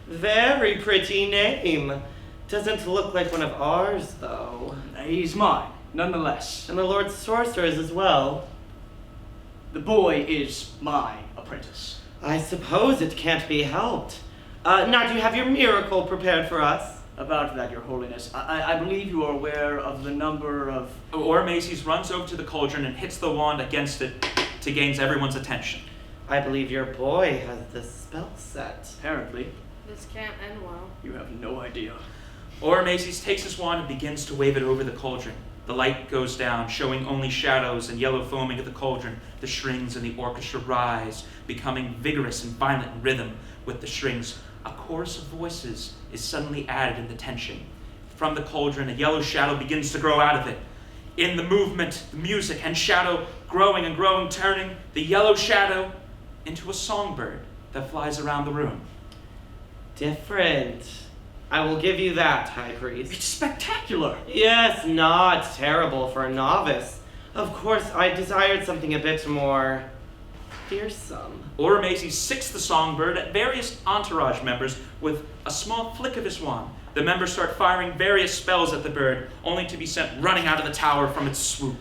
Very pretty name. Doesn't look like one of ours, though. He's mine, nonetheless. And the Lord Sorcerer's as well. The boy is my apprentice. I suppose it can't be helped. Now, do you have your miracle prepared for us? About that, your holiness, I believe you are aware of the number of... Oromazes runs over to the cauldron and hits the wand against it to gain everyone's attention. I believe your boy has the spell set. Apparently, This can't end well. you have no idea. Oromazes takes his wand and begins to wave it over the cauldron. The light goes down, showing only shadows and yellow foaming of the cauldron. The strings in the orchestra rise, becoming vigorous and violent in rhythm with the strings. A chorus of voices is suddenly added in the tension. From the cauldron, a yellow shadow begins to grow out of it. In the movement, the music and shadow growing and growing, turning the yellow shadow into a songbird that flies around the room. Different. I will give you that, High Priest. It's spectacular. Yes, not terrible for a novice. Of course, I desired something a bit more fearsome. Oromazes sicks the songbird at various entourage members with a small flick of his wand. The members start firing various spells at the bird, only to be sent running out of the tower from its swoop.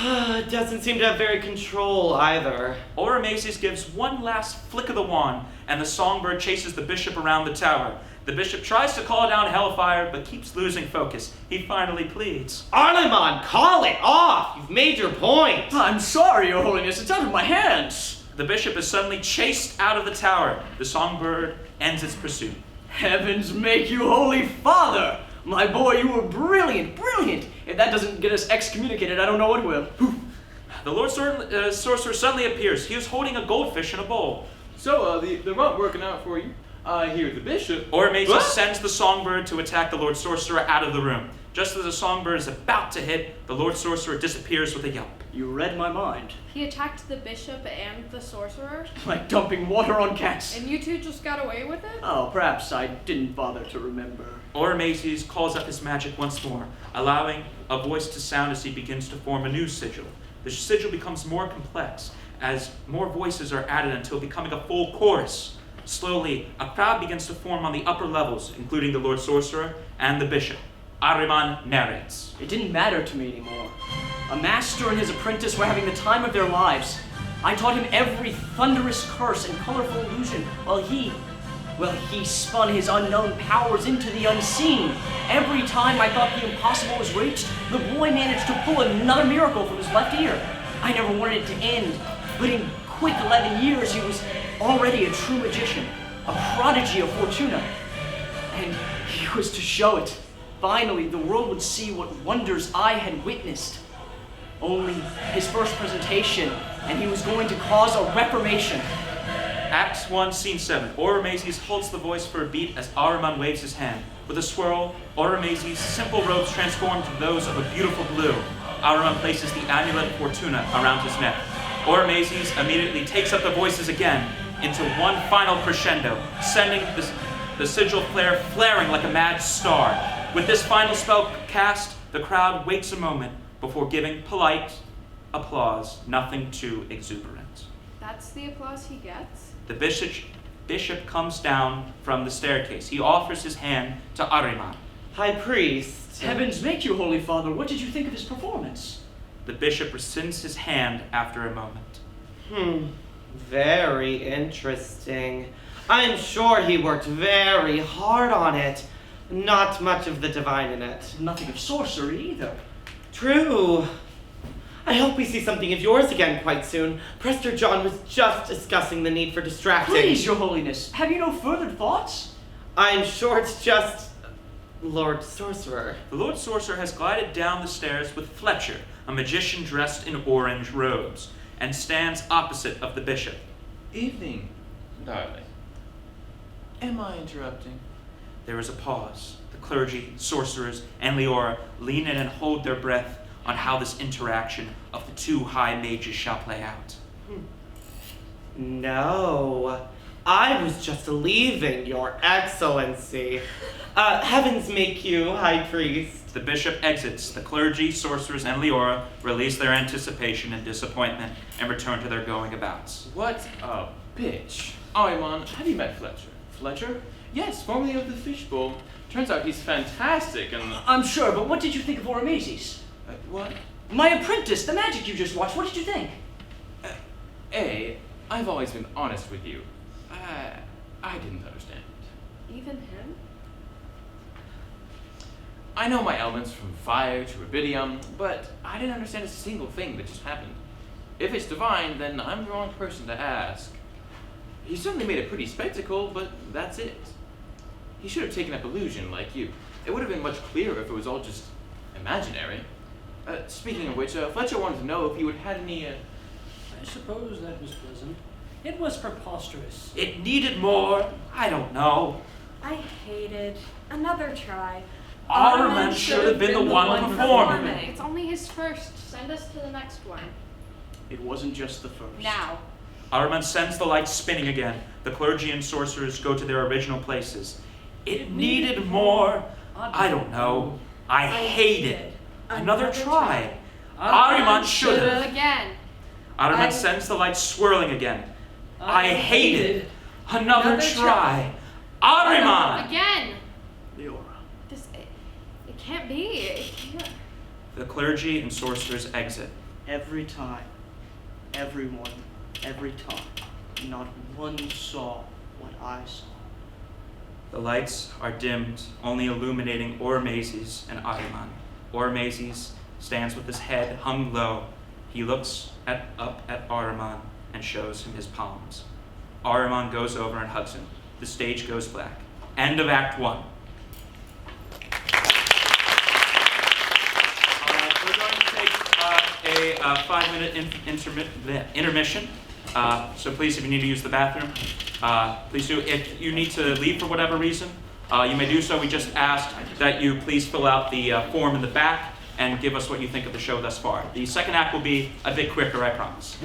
It doesn't seem to have very control either. Oromazes gives one last flick of the wand, and the songbird chases the bishop around the tower. The bishop tries to call down hellfire, but keeps losing focus. He finally pleads. Ahriman, call it off! You've made your point! I'm sorry, your holiness, it's out of my hands. The bishop is suddenly chased out of the tower. The songbird ends its pursuit. Heavens make you, holy father! My boy, you were brilliant, brilliant! If that doesn't get us excommunicated, I don't know what will. The Lord Sorcerer suddenly appears. He is holding a goldfish in a bowl. So, they're not working out for you. I hear the bishop. Oromazes sends the songbird to attack the Lord Sorcerer out of the room. Just as the songbird is about to hit, the Lord Sorcerer disappears with a yelp. You read my mind. He attacked the bishop and the sorcerer, Like dumping water on cats. and you two just got away with it? Oh, perhaps I didn't bother to remember. Oromazes calls up his magic once more, allowing a voice to sound as he begins to form a new sigil. The sigil becomes more complex as more voices are added until becoming a full chorus. Slowly, a crowd begins to form on the upper levels, including the Lord Sorcerer and the bishop. Ahriman narrates. It didn't matter to me anymore. A master and his apprentice were having the time of their lives. I taught him every thunderous curse and colorful illusion while he spun his unknown powers into the unseen. Every time I thought the impossible was reached, the boy managed to pull another miracle from his left ear. I never wanted it to end, but in quick 11 years he was already a true magician, a prodigy of Fortuna. And he was to show it. Finally, the world would see what wonders I had witnessed. Only his first presentation, and he was going to cause a reformation. Acts 1, Scene 7. Oromazes holds the voice for a beat as Ahriman waves his hand. With a swirl, Oromazes' simple robes transform to those of a beautiful blue. Ahriman places the amulet of Fortuna around his neck. Oromazes immediately takes up the voices again into one final crescendo, sending the sigil flare flaring like a mad star. With this final spell cast, the crowd waits a moment before giving polite applause, nothing too exuberant. That's the applause he gets? The bishop comes down from the staircase. He offers his hand to Ahriman. High priest. Heavens make you, Holy Father. What did you think of his performance? The bishop rescinds his hand after a moment. Very interesting. I'm sure he worked very hard on it. Not much of the divine in it. Nothing of sorcery either. True. I hope we see something of yours again quite soon. Prester John was just discussing the need for distracting. Please, Your Holiness, have you no further thoughts? I'm sure it's just Lord Sorcerer. The Lord Sorcerer has glided down the stairs with Fletcher, a magician dressed in orange robes, and stands opposite of the bishop. Evening, darling. Am I interrupting? There is a pause. The clergy, sorcerers, and Leora lean in and hold their breath on how this interaction of the two high mages shall play out. No, I was just leaving, Your Excellency. Heavens make you, High Priest. The bishop exits. The clergy, sorcerers, and Leora release their anticipation and disappointment and return to their going abouts. What a bitch. Ahriman, have you met Fletcher? Fletcher? Yes, formerly of the Fishbowl. Turns out he's fantastic and... I'm sure, but what did you think of Oromazes? what? My apprentice, the magic you just watched, what did you think? I've always been honest with you. I didn't understand it. Even him? I know my elements from fire to rubidium, but I didn't understand a single thing that just happened. If it's divine, then I'm the wrong person to ask. He certainly made a pretty spectacle, but that's it. He should have taken up illusion like you. It would have been much clearer if it was all just imaginary. Speaking of which, Fletcher wanted to know if you had had any, I suppose that was pleasant. It was preposterous. It needed more. I don't know. I hated. Another try. Ahriman should have been the one performing. It's only his first. Send us to the next one. It wasn't just the first. Now. Ahriman sends the lights spinning again. The clergy and sorcerers go to their original places. It needed more. I don't know. I hate it. Another try. Ahriman should have. Again. Ahriman sends the lights swirling again. I hate it. Another try. Ahriman! Again. Leora. It can't be. It can't. The clergy and sorcerers exit. Every time, everyone, every time, not one saw what I saw. The lights are dimmed, only illuminating Oromazes and Ahriman. Oromazes stands with his head hung low. He looks up at Ahriman and shows him his palms. Ahriman goes over and hugs him. The stage goes black. End of Act 1. We're going to take a 5-minute intermission. So please, if you need to use the bathroom, please do. If you need to leave for whatever reason, you may do so. We just ask that you please fill out the form in the back and give us what you think of the show thus far. The second act will be a bit quicker, I promise.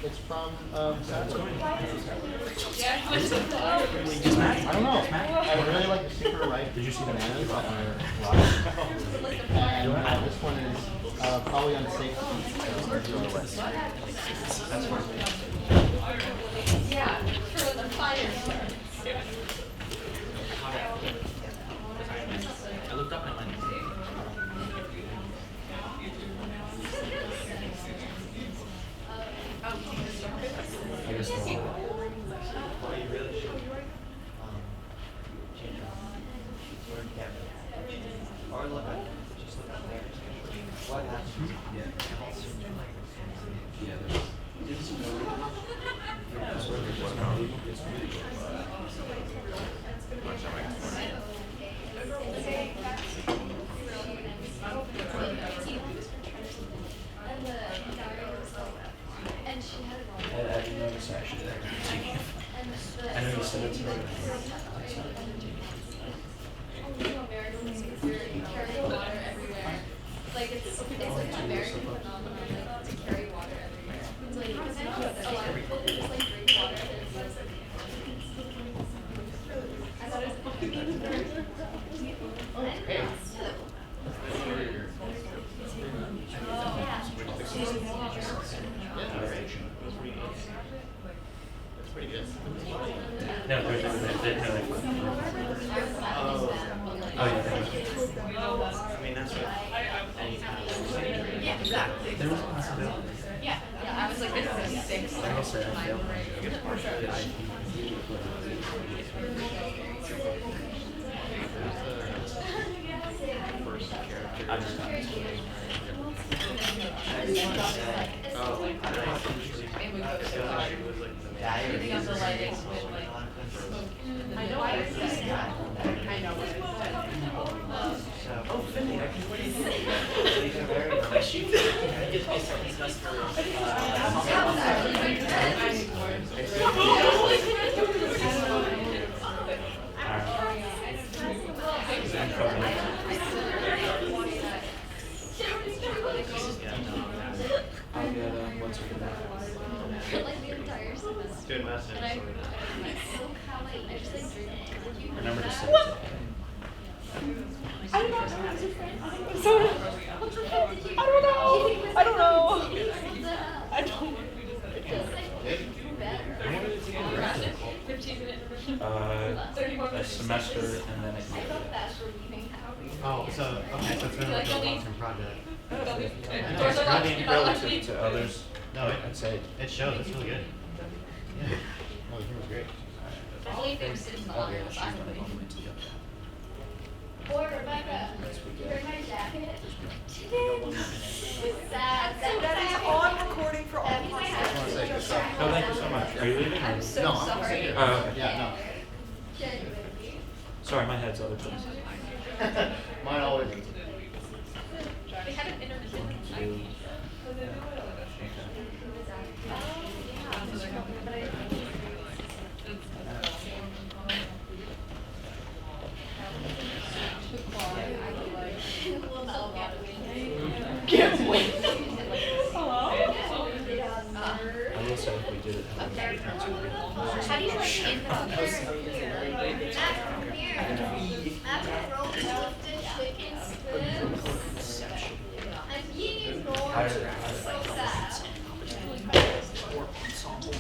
It's from Saturday. I don't know. I really like the Secret Right. Did you see Bananas? And this one is probably unsafe to eat. That's one. Yeah, for the fire start. I looked up my lens. I didn't notice actually. I know you said it to me. Like it's like an American phenomenon, like to carry water everywhere. It's like a lot of people just like drink water. I thought it That's pretty good. No, they're oh yeah. I mean, that's what any kind of Yeah, exactly. There was a possibility. Yeah, I was like, this is 6. I will say I failed. First character. I just got it. I know I Oh, Finley, what do you think? You're very nice. You get me something just for I'll get what's her name? like the entire semester. Good message. And I just like drink it. Remember to send it. A semester and then Oh, so it's been like a long-term project. I mean, relative to others, No, I'd say. it shows. It's really good. Yeah. Oh, the humor's great. Only if they were sitting in the Oh, yeah, audience, she's I gonna would go into the Or Rebecca, you heard my jacket? Sad. That is on recording for all That'd be my podcasts. I want to say good stuff. Oh, thank you so much. Are you leaving? I'm so No, I'm sorry. here. Oh, okay. Yeah, Genuinely. Sorry, my head's other places. no. Mine always. They had an intermission. Can't wait. I will say if we did it. How do you like in chicken strips? I'm being ignored. So sad.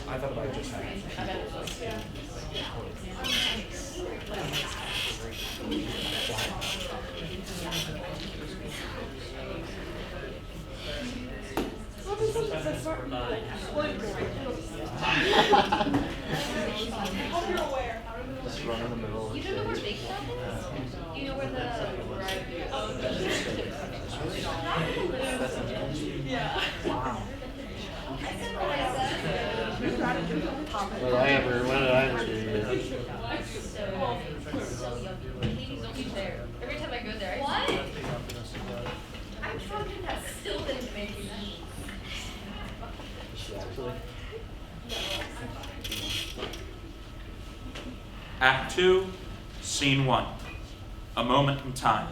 I thought about just having. Just run in the middle of the You don't know where Big Shop is? You know where the Wow. I said what I said. What did I ever do? So yummy. He's only there. Every time I go there, what? I'm talking that still didn't make me. Act 2, Scene 1. A moment in time.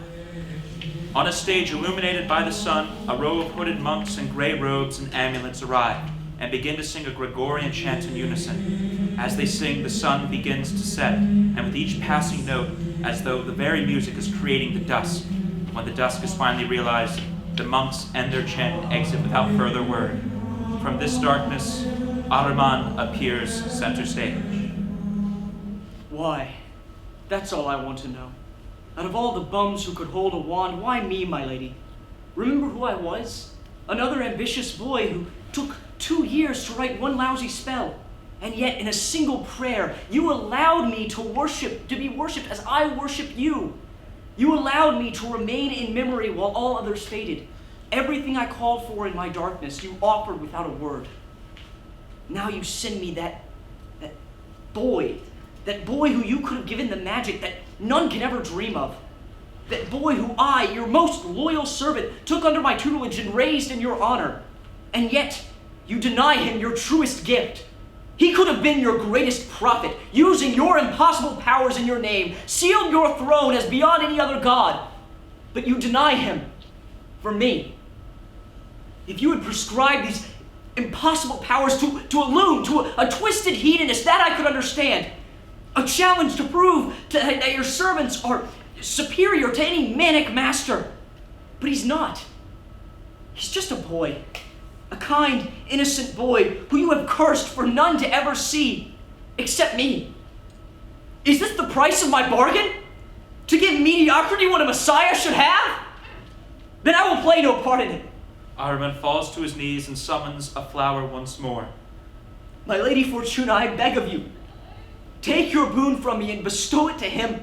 On a stage illuminated by the sun, a row of hooded monks in gray robes and amulets arrive and begin to sing a Gregorian chant in unison. As they sing, the sun begins to set, and with each passing note, as though the very music is creating the dusk. When the dusk is finally realized, the monks end their chant and exit without further word. From this darkness, Ahriman appears center stage. Why? That's all I want to know. Out of all the bums who could hold a wand, why me, my lady? Remember who I was? Another ambitious boy who took 2 years to write one lousy spell. And yet, in a single prayer, you allowed me to be worshipped as I worship you. You allowed me to remain in memory while all others faded. Everything I called for in my darkness, you offered without a word. Now you send me that boy who you could have given the magic that none can ever dream of. That boy who I, your most loyal servant, took under my tutelage and raised in your honor. And yet, you deny him your truest gift. He could have been your greatest prophet, using your impossible powers in your name, sealed your throne as beyond any other god. But you deny him for me. If you had prescribed these impossible powers to allude to a twisted hedonist, that I could understand. A challenge to prove that your servants are superior to any manic master. But he's not. He's just a boy. A kind, innocent boy who you have cursed for none to ever see, except me. Is this the price of my bargain? To give mediocrity what a messiah should have? Then I will play no part in it. Ahriman falls to his knees and summons a flower once more. My Lady Fortuna, I beg of you, take your boon from me and bestow it to him.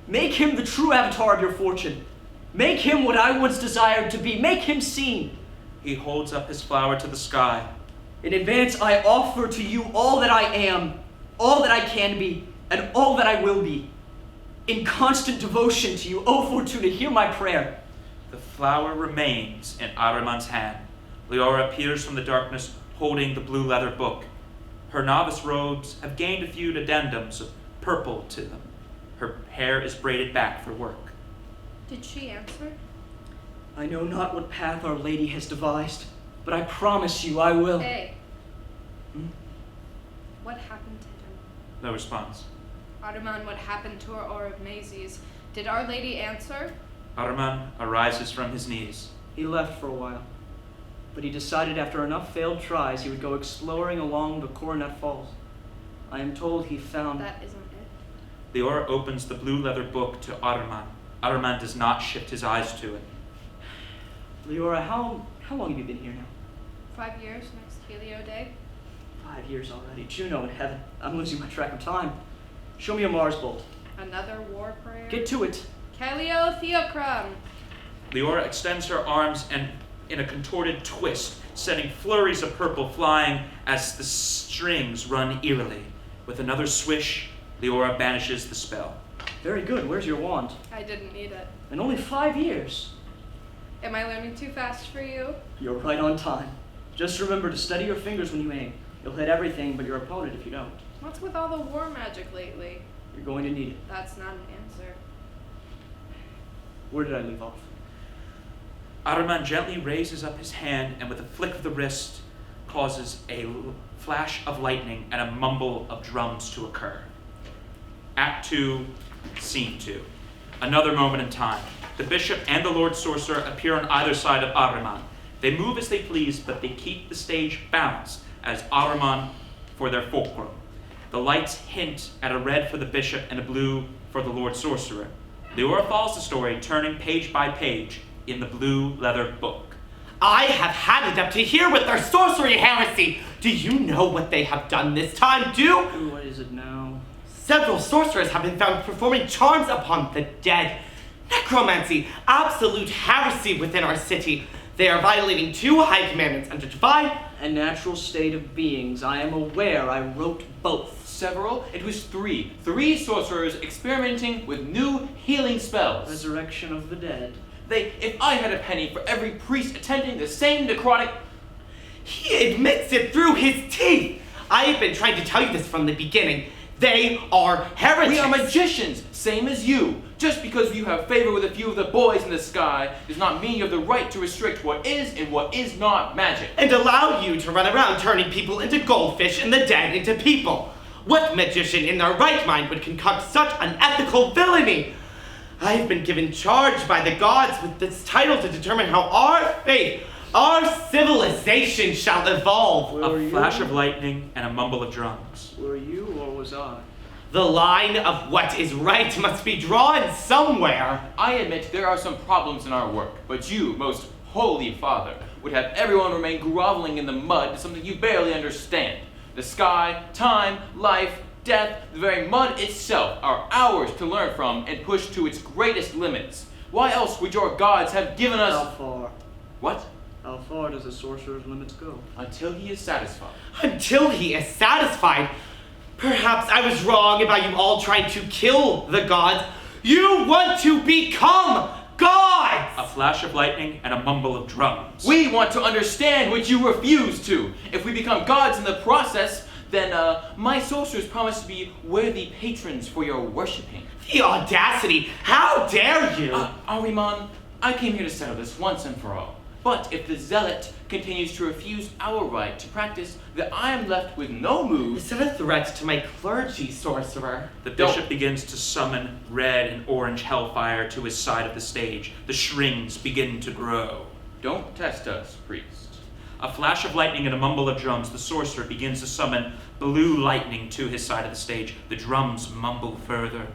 Make him the true avatar of your fortune. Make him what I once desired to be. Make him seen. He holds up his flower to the sky. In advance, I offer to you all that I am, all that I can be, and all that I will be. In constant devotion to you, O Fortuna, hear my prayer. The flower remains in Ahriman's hand. Leora appears from the darkness holding the blue leather book. Her novice robes have gained a few addendums of purple to them. Her hair is braided back for work. Did she answer? I know not what path Our Lady has devised, but I promise you I will. Hey. What happened to him? No response. Ahriman, what happened to our Oromazes? Did Our Lady answer? Ahriman arises from his knees. He left for a while, but he decided after enough failed tries he would go exploring along the Coronet Falls. I am told he found... That isn't it. Leora opens the blue leather book to Ahriman. Ahriman does not shift his eyes to it. Leora, how long have you been here now? 5 years next Helio Day. 5 years already. Juno in heaven. I'm losing my track of time. Show me a Mars bolt. Another war prayer. Get to it. Calio Theocron. Leora extends her arms and in a contorted twist, sending flurries of purple flying as the strings run eerily. With another swish, Leora banishes the spell. Very good. Where's your wand? I didn't need it. In only 5 years. Am I learning too fast for you? You're right on time. Just remember to steady your fingers when you aim. You'll hit everything but your opponent if you don't. What's with all the war magic lately? You're going to need it. That's not an answer. Where did I leave off? Ahriman gently raises up his hand and with a flick of the wrist causes a flash of lightning and a mumble of drums to occur. Act 2, Scene 2. Another moment in time. The bishop and the Lord Sorcerer appear on either side of Ahriman. They move as they please, but they keep the stage balanced as Ahriman for their fulcrum. The lights hint at a red for the bishop and a blue for the Lord Sorcerer. Leora follows the story, turning page by page in the blue leather book. I have had it up to here with their sorcery heresy. Do you know what they have done this time, Ooh, what is it now? Several sorcerers have been found performing charms upon the dead. Necromancy, absolute heresy within our city. They are violating 2 high commandments under divine and natural state of beings. I am aware. I wrote both. Several? It was 3. 3 sorcerers experimenting with new healing spells. Resurrection of the dead. If I had a penny for every priest attending the same necrotic... He admits it through his teeth. I have been trying to tell you this from the beginning. They are heretics. We are magicians, same as you. Just because you have favor with a few of the boys in the sky does not mean you have the right to restrict what is and what is not magic. And allow you to run around turning people into goldfish and the dead into people. What magician in their right mind would concoct such unethical villainy? I have been given charge by the gods with this title to determine how our faith, our civilization shall evolve. A flash of lightning and a mumble of drums. Were you or was I? The line of what is right must be drawn somewhere. I admit there are some problems in our work, but you, most holy father, would have everyone remain groveling in the mud to something you barely understand. The sky, time, life, death, the very mud itself are ours to learn from and push to its greatest limits. Why else would your gods have given us... How far? What? How far does a sorcerer's limits go? Until he is satisfied. Until he is satisfied. Perhaps I was wrong about you all trying to kill the gods. You want to become gods! A flash of lightning and a mumble of drums. We want to understand what you refuse to. If we become gods in the process, then my sorcerers promise to be worthy patrons for your worshipping. The audacity! How dare you! Ahriman, I came here to settle this once and for all. But if the zealot continues to refuse our right to practice, then I am left with no move. Is that a threat to my clergy, sorcerer? The bishop begins to summon red and orange hellfire to his side of the stage. The shrings begin to grow. Don't test us, priest. A flash of lightning and a mumble of drums. The sorcerer begins to summon blue lightning to his side of the stage. The drums mumble further.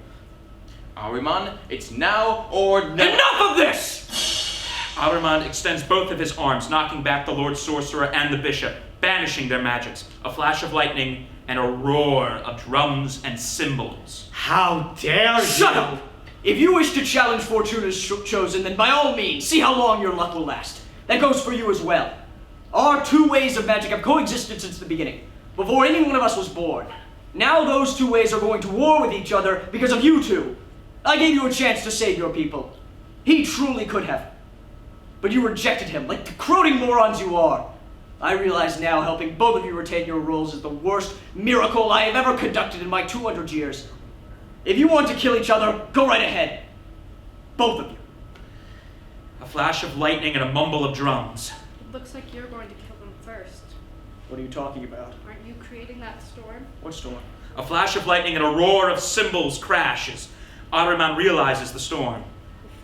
Ahriman, it's now or never. Enough of this! Ahriman extends both of his arms, knocking back the Lord Sorcerer and the Bishop, banishing their magics. A flash of lightning and a roar of drums and cymbals. How dare you! Shut up! If you wish to challenge Fortuna's chosen, then by all means, see how long your luck will last. That goes for you as well. Our two ways of magic have coexisted since the beginning, before any one of us was born. Now those two ways are going to war with each other because of you two. I gave you a chance to save your people. He truly could have. But you rejected him, like the corroding morons you are. I realize now helping both of you retain your roles is the worst miracle I have ever conducted in my 200 years. If you want to kill each other, go right ahead. Both of you. A flash of lightning and a mumble of drums. It looks like you're going to kill them first. What are you talking about? Aren't you creating that storm? What storm? A flash of lightning and a roar of cymbals crashes. Ahriman realizes the storm.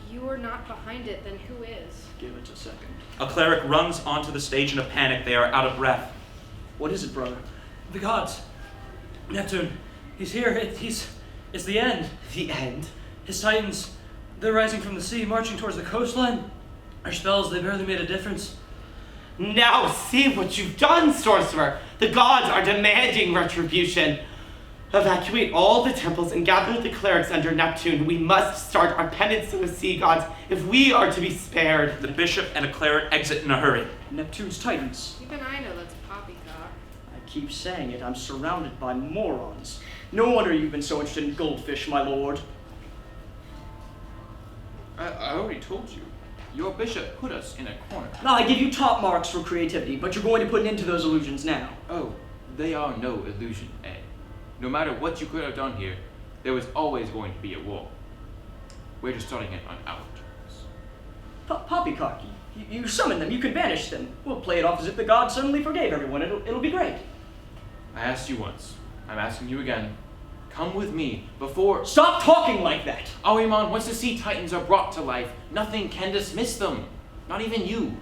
If you are not behind it, then who is? Give it a second. A cleric runs onto the stage in a panic. They are out of breath. What is it, brother? The gods. Neptune. He's here. It's the end. The end? His titans, they're rising from the sea, marching towards the coastline. Our spells, they barely made a difference. Now see what you've done, sorcerer! The gods are demanding retribution. Evacuate all the temples and gather the clerics under Neptune. We must start our penance to the sea gods if we are to be spared. The bishop and a cleric exit in a hurry. Neptune's titans. Even I know that's poppycock. I keep saying it, I'm surrounded by morons. No wonder you've been so interested in goldfish, my lord. I already told you. Your bishop put us in a corner. Now, I give you top marks for creativity, but you're going to put an end to those illusions now. Oh, they are no illusion, eh? No matter what you could have done here, there was always going to be a war. We're just starting it on our terms. Poppycock, you summon them, you can banish them. We'll play it off as if the gods suddenly forgave everyone. It'll be great. I asked you once. I'm asking you again. Come with me before... Stop talking like that! Ahriman, once the sea titans are brought to life, nothing can dismiss them. Not even you.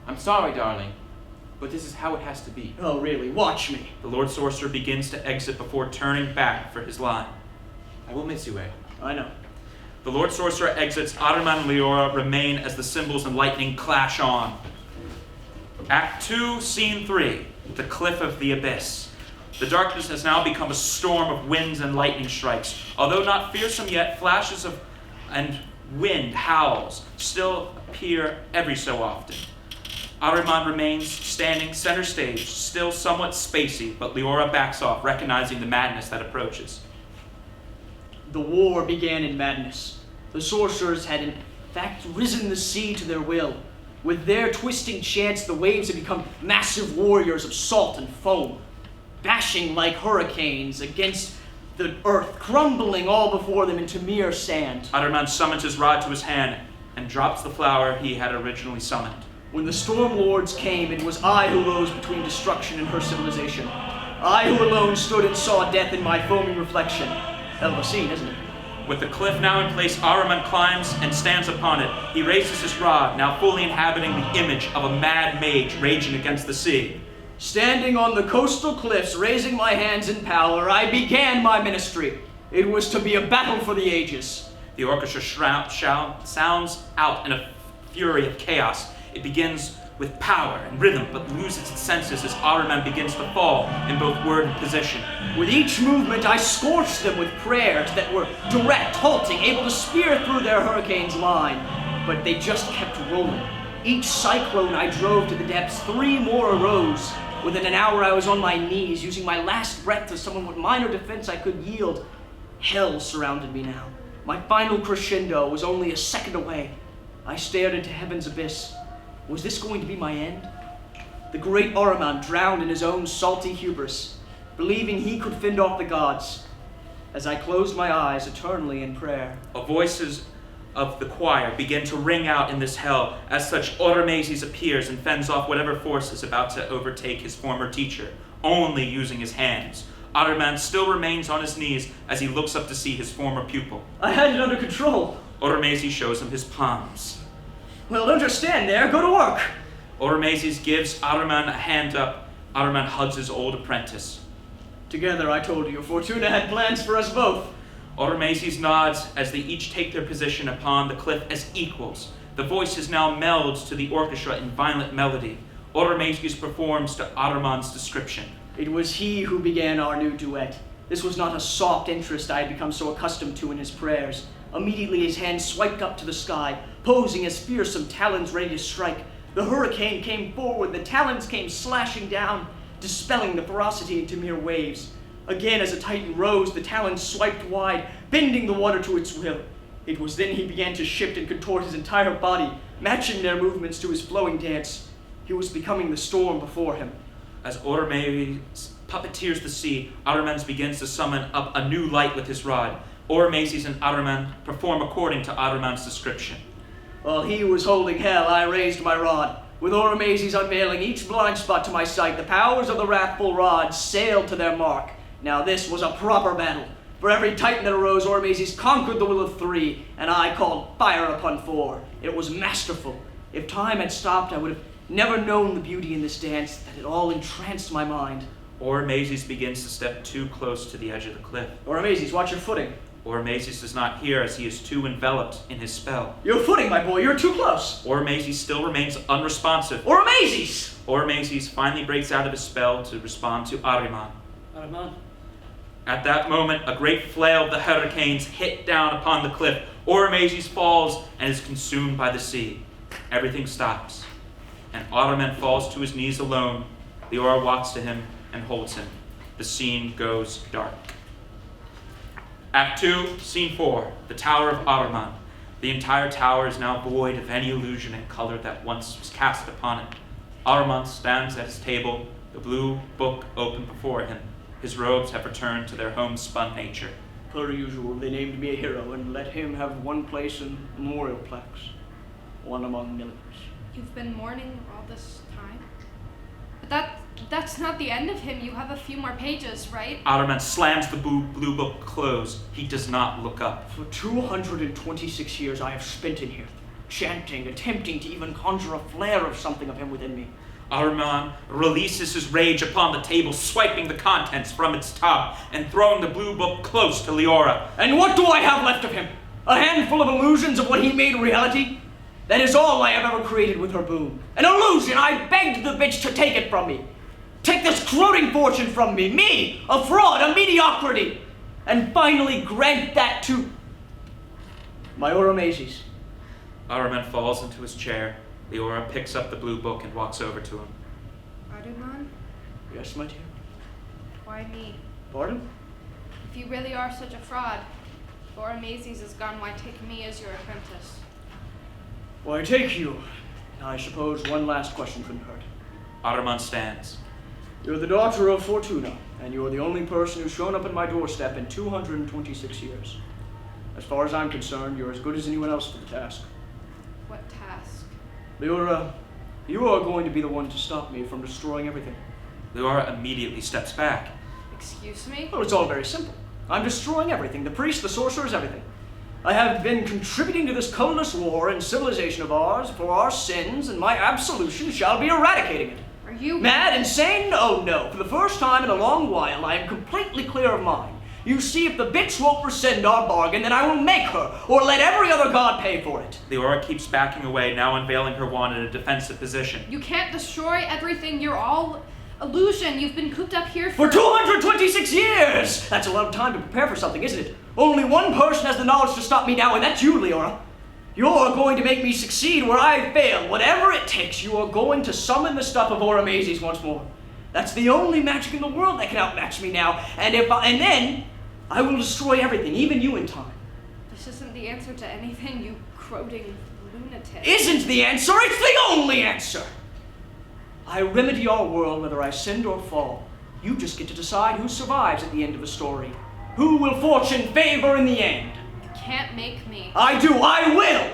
I'm sorry, darling, but this is how it has to be. Oh, really? Watch me. The Lord Sorcerer begins to exit before turning back for his line. I will miss you, eh? I know. The Lord Sorcerer exits. Ahriman and Leora remain as the cymbals and lightning clash on. Act 2, Scene 3, the Cliff of the Abyss. The darkness has now become a storm of winds and lightning strikes. Although not fearsome yet, flashes of and wind howls still appear every so often. Ahriman remains standing center stage, still somewhat spacey, but Leora backs off, recognizing the madness that approaches. The war began in madness. The sorcerers had in fact risen the sea to their will. With their twisting chants, the waves had become massive warriors of salt and foam, bashing like hurricanes against the earth, crumbling all before them into mere sand. Ahriman summons his rod to his hand and drops the flower he had originally summoned. When the storm lords came, it was I who rose between destruction and her civilization. I who alone stood and saw death in my foaming reflection. Hell of a scene, isn't it? With the cliff now in place, Ahriman climbs and stands upon it. He raises his rod, now fully inhabiting the image of a mad mage raging against the sea. Standing on the coastal cliffs, raising my hands in power, I began my ministry. It was to be a battle for the ages. The orchestra sounds out in a fury of chaos. It begins with power and rhythm, but loses its senses as Ahriman begins to fall in both word and position. With each movement, I scorched them with prayers that were direct, halting, able to spear through their hurricane's line. But they just kept rolling. Each cyclone I drove to the depths, 3 more arose. Within an hour, I was on my knees, using my last breath to summon what minor defense I could yield. Hell surrounded me now. My final crescendo was only a second away. I stared into heaven's abyss. Was this going to be my end? The great Ahriman drowned in his own salty hubris, believing he could fend off the gods. As I closed my eyes eternally in prayer, Voices of the choir begin to ring out in this hell as such Oromazes appears and fends off whatever force is about to overtake his former teacher, only using his hands. Ahriman still remains on his knees as he looks up to see his former pupil. I had it under control. Oromazes shows him his palms. Well, don't just stand there, go to work. Oromazes gives Ahriman a hand up. Ahriman hugs his old apprentice. Together, I told you, Fortuna had plans for us both. Oromazes nods as they each take their position upon the cliff as equals. The voices now meld to the orchestra in violent melody. Oromazes performs to Ahriman's description. It was he who began our new duet. This was not a soft interest I had become so accustomed to in his prayers. Immediately his hand swiped up to the sky, posing as fearsome talons ready to strike. The hurricane came forward, the talons came slashing down, dispelling the ferocity into mere waves. Again, as the titan rose, the talons swiped wide, bending the water to its will. It was then he began to shift and contort his entire body, matching their movements to his flowing dance. He was becoming the storm before him. As Oromazes puppeteers the sea, Ahriman begins to summon up a new light with his rod. Oromazes and Ahriman perform according to Ahriman's description. While he was holding hell, I raised my rod. With Oromazes unveiling each blind spot to my sight, the powers of the wrathful rod sailed to their mark. Now this was a proper battle. For every titan that arose, Oromazes conquered the will of 3, and I called fire upon 4. It was masterful. If time had stopped, I would have never known the beauty in this dance that had all entranced my mind. Oromazes begins to step too close to the edge of the cliff. Oromazes, watch your footing. Oromazes does not hear as he is too enveloped in his spell. Your footing, my boy, you're too close. Oromazes still remains unresponsive. Oromazes! Oromazes finally breaks out of his spell to respond to Ahriman. Ahriman. At that moment, a great flail of the hurricanes hit down upon the cliff. Oromazes falls and is consumed by the sea. Everything stops, and Ahriman falls to his knees alone. Leora walks to him and holds him. The scene goes dark. Act 2, Scene 4, the Tower of Ahriman. The entire tower is now void of any illusion and color that once was cast upon it. Ahriman stands at his table, the blue book open before him. His robes have returned to their homespun nature. Per usual, they named me a hero and let him have one place in memorial plaques. One among millions. You've been mourning all this time? But that's not the end of him. You have a few more pages, right? Ahriman slams the blue book closed. He does not look up. For 226 years I have spent in here, chanting, attempting to even conjure a flare of something of him within me. Ahriman releases his rage upon the table, swiping the contents from its top and throwing the blue book close to Leora. And what do I have left of him? A handful of illusions of what he made reality? That is all I have ever created with her boon. An illusion! I begged the bitch to take it from me. Take this corroding fortune from me. Me, a fraud, a mediocrity. And finally grant that to my Oromazes. Ahriman falls into his chair. Leora picks up the blue book and walks over to him. Ahriman? Yes, my dear. Why me? Pardon? If you really are such a fraud, Oromazes is gone, why take me as your apprentice? Why take you? I suppose one last question couldn't hurt. Ahriman stands. You're the daughter of Fortuna, and you're the only person who's shown up at my doorstep in 226 years. As far as I'm concerned, you're as good as anyone else for the task. What task? Leora, you are going to be the one to stop me from destroying everything. Leora immediately steps back. Excuse me? Well, it's all very simple. I'm destroying everything. The priests, the sorcerers, everything. I have been contributing to this colorless war and civilization of ours for our sins, and my absolution shall be eradicating it. Are you mad, insane? Oh no. For the first time in a long while, I am completely clear of mine. You see, if the bitch won't rescind our bargain, then I will make her, or let every other god pay for it. Leora keeps backing away, now unveiling her wand in a defensive position. You can't destroy everything. You're all illusion. You've been cooped up here For 226 years! That's a lot of time to prepare for something, isn't it? Only one person has the knowledge to stop me now, and that's you, Leora. You're going to make me succeed where I fail. Whatever it takes, you are going to summon the stuff of Oromazes once more. That's the only magic in the world that can outmatch me now, and then I will destroy everything, even you in time. This isn't the answer to anything, you croating lunatic. Isn't the answer, it's the only answer! I remedy our world whether I ascend or fall. You just get to decide who survives at the end of the story. Who will fortune favor in the end? You can't make me. I do, I will!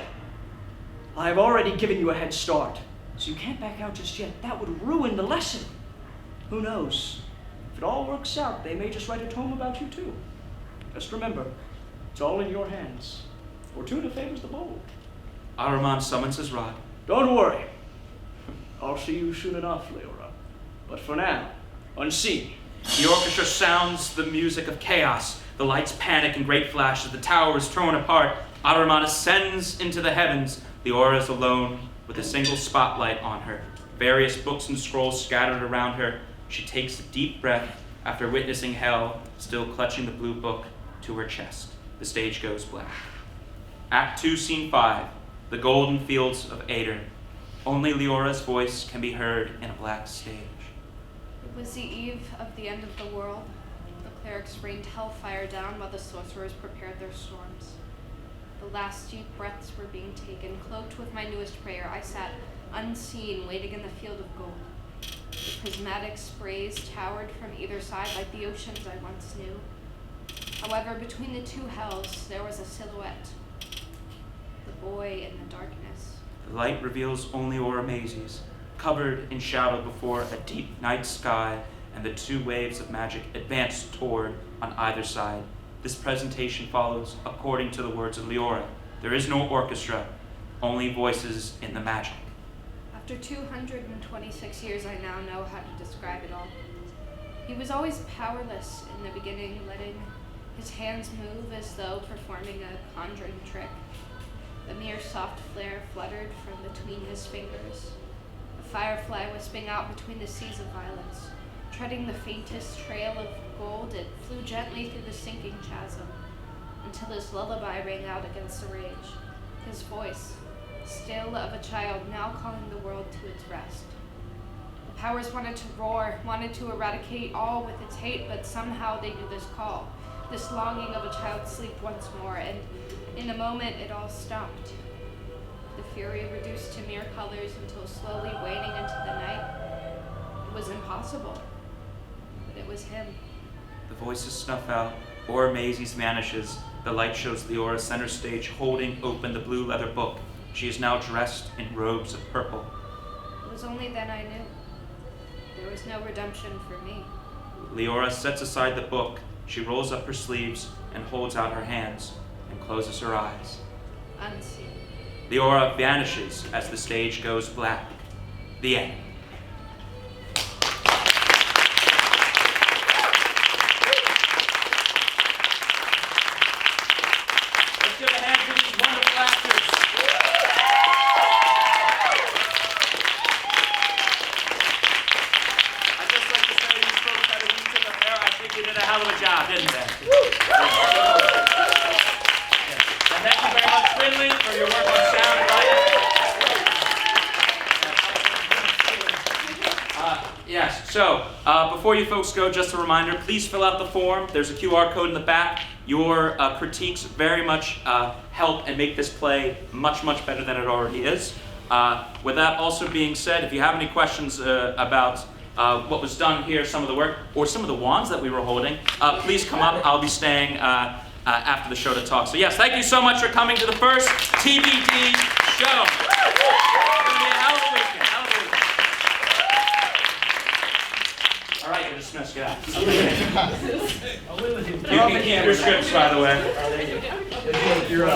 I've already given you a head start, so you can't back out just yet. That would ruin the lesson. Who knows? If it all works out, they may just write a tome about you too. Just remember, it's all in your hands. Fortuna favors the bold. Ahriman summons his rod. Don't worry. I'll see you soon enough, Leora. But for now, unseen. The orchestra sounds the music of chaos. The lights panic in great flashes. The tower is torn apart. Ahriman ascends into the heavens. Leora is alone with a single spotlight on her. Various books and scrolls scattered around her. She takes a deep breath after witnessing hell, still clutching the blue book to her chest. The stage goes black. Act 2, Scene 5. The golden fields of Ader. Only Leora's voice can be heard in a black stage. It was the eve of the end of the world. The clerics rained hellfire down while the sorcerers prepared their storms. The last deep breaths were being taken. Cloaked with my newest prayer, I sat unseen, waiting in the field of gold. The prismatic sprays towered from either side like the oceans I once knew. However, between the two hells, there was a silhouette. The boy in the darkness. The light reveals only Oromazes, covered in shadow before a deep night sky, and the two waves of magic advance toward on either side. This presentation follows according to the words of Leora. There is no orchestra, only voices in the magic. After 226 years, I now know how to describe it all. He was always powerless in the beginning, letting his hands move as though performing a conjuring trick. A mere soft flare fluttered from between his fingers. A firefly wisping out between the seas of violets. Treading the faintest trail of gold, it flew gently through the sinking chasm, until his lullaby rang out against the rage. His voice, still of a child, now calling the world to its rest. The powers wanted to roar, wanted to eradicate all with its hate, but somehow they knew this call, this longing of a child's sleep once more, and in a moment it all stopped. The fury reduced to mere colors until slowly waning into the night. It was impossible, but it was him. The voices snuff out. Oromazes vanishes. The light shows Leora center stage, holding open the blue leather book. She is now dressed in robes of purple. It was only then I knew. There was no redemption for me. Leora sets aside the book. She rolls up her sleeves and holds out her hands and closes her eyes. Unseen. Leora vanishes as the stage goes black. The end. Let's give a hand to these wonderful actors. I'd just like to say these folks had a week in their hair. I think they did a hell of a job, didn't they? And thank you very much, Quinlan, for your work on sound and lighting. Yes, so before you folks go, just a reminder, please fill out the form. There's a QR code in the back. Your critiques very much help and make this play much, much better than it already is. With that also being said, if you have any questions about what was done here, some of the work, or some of the wands that we were holding, please come up. I'll be staying after the show to talk. So yes, thank you so much for coming to the first TBD show. It's gonna be a hell of a weekend. Hell of a weekend. All right, you're dismissed. Get out. You can keep your scripts, by the way. You're